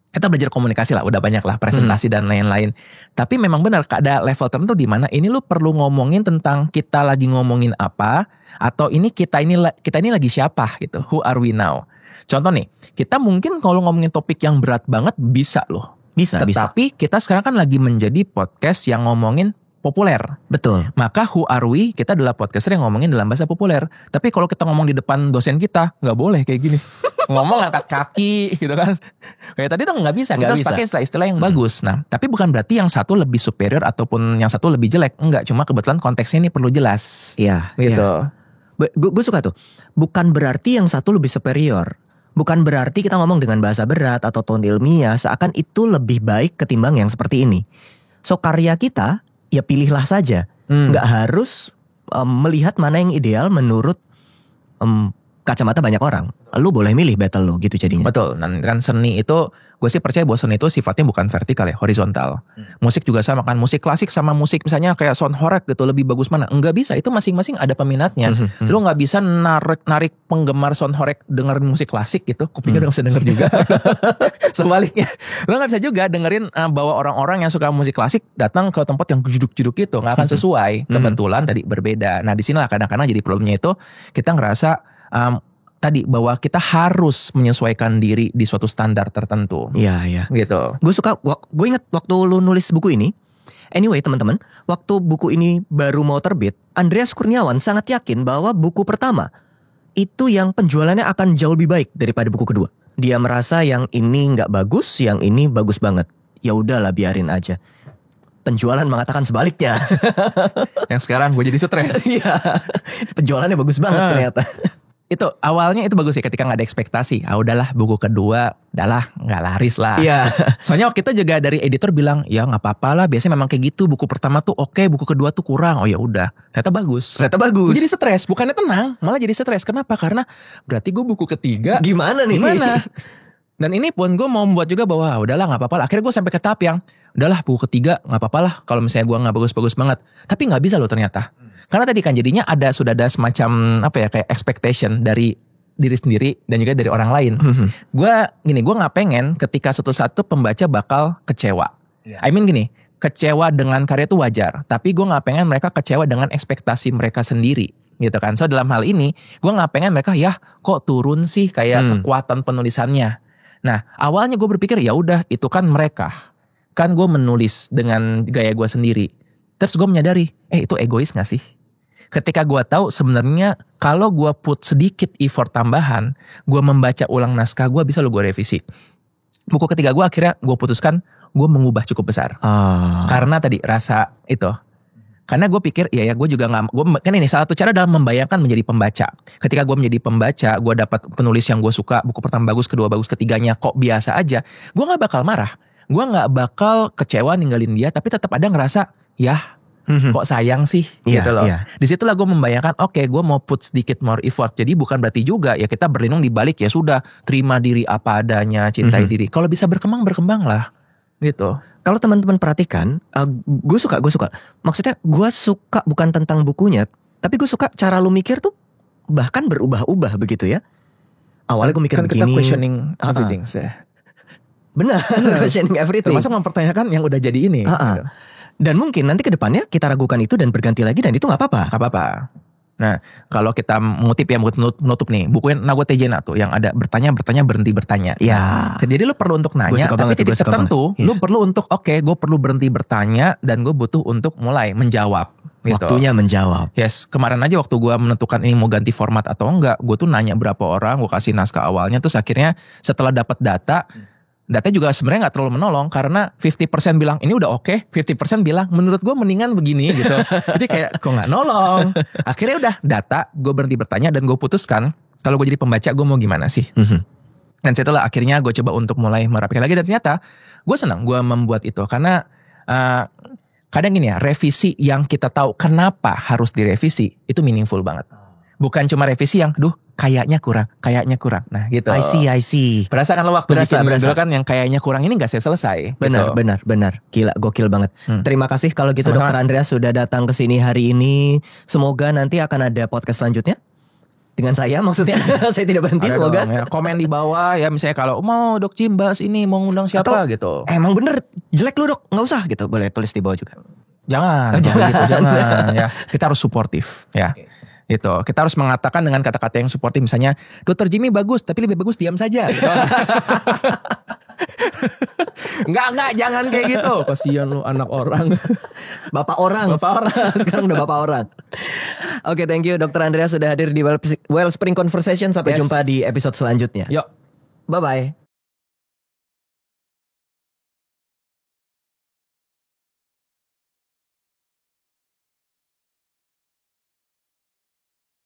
kita belajar komunikasi lah, udah banyak lah presentasi dan lain-lain. Tapi memang benar ada level tertentu di mana ini lo perlu ngomongin tentang kita lagi ngomongin apa, atau ini kita ini lagi siapa gitu. Who are we now? Contoh nih, kita mungkin kalau ngomongin topik yang berat banget bisa loh. Tetapi kita sekarang kan lagi menjadi podcast yang ngomongin populer. Betul. Maka who are we? Kita adalah podcaster yang ngomongin dalam bahasa populer. Tapi kalau kita ngomong di depan dosen kita, nggak boleh kayak gini. Ngomong angkat kaki gitu kan. Kayak tadi tuh nggak bisa. Kita harus pakai istilah-istilah yang bagus. Nah, tapi bukan berarti yang satu lebih superior ataupun yang satu lebih jelek. Enggak, cuma kebetulan konteksnya ini perlu jelas. Iya. Gitu. Gue suka tuh. Bukan berarti yang satu lebih superior. Bukan berarti kita ngomong dengan bahasa berat atau tone ilmiah seakan itu lebih baik ketimbang yang seperti ini. So karya kita ya pilihlah saja. Nggak harus melihat mana yang ideal menurut kacamata banyak orang, lu boleh milih battle lu gitu jadinya. Betul. Dan kan seni itu, gue sih percaya bahwa seni itu sifatnya bukan vertikal ya, horizontal. Musik juga sama kan, musik klasik sama musik misalnya kayak sound horeg gitu, lebih bagus mana? Enggak bisa, itu masing-masing ada peminatnya. Lu gak bisa narik penggemar sound horeg dengerin musik klasik gitu, kupingnya gak bisa denger juga. Sebaliknya, lu gak bisa juga dengerin bahwa orang-orang yang suka musik klasik datang ke tempat yang jeduk-jeduk gitu, gak akan sesuai. Kebetulan tadi berbeda. Nah disinilah kadang-kadang jadi problemnya itu, kita ngerasa tadi bahwa kita harus menyesuaikan diri di suatu standar tertentu. Iya. Gitu. Gue ingat waktu lu nulis buku ini. Anyway teman-teman, waktu buku ini baru mau terbit, Andreas Kurniawan sangat yakin bahwa buku pertama itu yang penjualannya akan jauh lebih baik daripada buku kedua. Dia merasa yang ini nggak bagus, yang ini bagus banget. Ya udahlah biarin aja. Penjualan mengatakan sebaliknya. Yang sekarang gue jadi stres. Iya. Penjualannya bagus banget ternyata. Itu awalnya itu bagus sih ketika nggak ada ekspektasi. Udahlah buku kedua, udahlah nggak laris lah. Iya. Soalnya kita juga dari editor bilang ya nggak apa-apa lah. Biasanya memang kayak gitu. Buku pertama tuh oke, buku kedua tuh kurang. Oh ya udah, ternyata bagus. Jadi stres, bukannya tenang, malah jadi stres. Kenapa? Karena berarti gue buku ketiga. Gimana nih? Dan ini pun gue mau membuat juga bahwa udahlah nggak apa-apa lah. Akhirnya gue sampai ke tahap yang udahlah buku ketiga nggak apa-apa lah. Kalau misalnya gue nggak bagus-bagus banget, tapi nggak bisa loh ternyata. Karena tadi kan jadinya sudah ada semacam kayak expectation dari diri sendiri dan juga dari orang lain. Gue nggak pengen ketika satu pembaca bakal kecewa. I mean gini, kecewa dengan karya itu wajar, tapi gue nggak pengen mereka kecewa dengan ekspektasi mereka sendiri, gitu kan. So dalam hal ini, gue nggak pengen mereka kok turun sih kayak kekuatan penulisannya. Nah awalnya gue berpikir ya udah itu kan mereka, kan gue menulis dengan gaya gue sendiri. Terus gue menyadari, itu egois gak sih? Ketika gue tahu sebenarnya kalau gue put sedikit effort tambahan, gue membaca ulang naskah gue bisa gue revisi. Buku ketiga gue akhirnya gue putuskan gue mengubah cukup besar. Karena tadi rasa itu. Karena gue pikir gue juga nggak, kan ini salah satu cara dalam membayangkan menjadi pembaca. Ketika gue menjadi pembaca, gue dapat penulis yang gue suka, buku pertama bagus, kedua bagus, ketiganya kok biasa aja, gue nggak bakal marah, gue nggak bakal kecewa ninggalin dia, tapi tetap ada ngerasa kok sayang sih gitu loh. Disitulah gue membayangkan gue mau put sedikit more effort. Jadi bukan berarti juga ya kita berlindung di balik ya sudah terima diri apa adanya, cintai diri. Kalau bisa berkembang lah gitu. Kalau teman-teman perhatikan, gue suka. Maksudnya gue suka bukan tentang bukunya, tapi gue suka cara lu mikir tuh bahkan berubah-ubah begitu ya. Awalnya gue mikir kan begini. Kita questioning everything Benar, questioning everything. Termasuk mempertanyakan yang udah jadi ini. Gitu. Dan mungkin nanti ke depannya kita ragukan itu dan berganti lagi dan itu gak apa-apa. Gak apa-apa. Nah kalau kita menutup nih buku Nago Tejena tuh yang ada bertanya berhenti bertanya. Ya. Jadi lu perlu untuk nanya tapi titik tertentu lu perlu untuk gue perlu berhenti bertanya dan gue butuh untuk mulai menjawab. Gitu. Waktunya menjawab. Yes, kemarin aja waktu gue menentukan ini mau ganti format atau enggak, gue tuh nanya berapa orang, gue kasih naskah awalnya, terus akhirnya setelah dapat data juga sebenarnya nggak terlalu menolong karena 50% bilang ini udah oke, 50% bilang menurut gue mendingan begini gitu. Jadi kayak kok nggak nolong. Akhirnya udah data, gue berhenti bertanya dan gue putuskan kalau gue jadi pembaca gue mau gimana sih. Dan setelah akhirnya gue coba untuk mulai merapikan lagi dan ternyata gue senang gue membuat itu karena kadang gini ya, revisi yang kita tahu kenapa harus direvisi itu meaningful banget. Bukan cuma revisi yang kayaknya kurang. Nah gitu. I see. Berasa kan lo waktu bikin dulu kan yang kayaknya kurang ini gak selesai. Benar. Gila, gokil banget. Terima kasih kalau gitu Dr. Andreas sudah datang ke sini hari ini. Semoga nanti akan ada podcast selanjutnya. Dengan saya maksudnya. Saya tidak berhenti ada semoga. Dong, ya. Komen di bawah ya misalnya kalau mau Dok Jim bahas ini mau ngundang siapa atau, gitu. Emang bener jelek lu Dok, gak usah gitu. Boleh tulis di bawah juga. Jangan gitu, jangan ya. Kita harus suportif ya. Gitu. Kita harus mengatakan dengan kata-kata yang suportif misalnya Dr. Jimmy bagus tapi lebih bagus diam saja gitu. Enggak jangan kayak gitu. Kasihan lu anak orang. Bapak orang. Sekarang udah bapak orang. Oke, thank you Dr. Andreas sudah hadir di Wellspring Conversation. Sampai jumpa di episode selanjutnya. Yuk. Bye bye.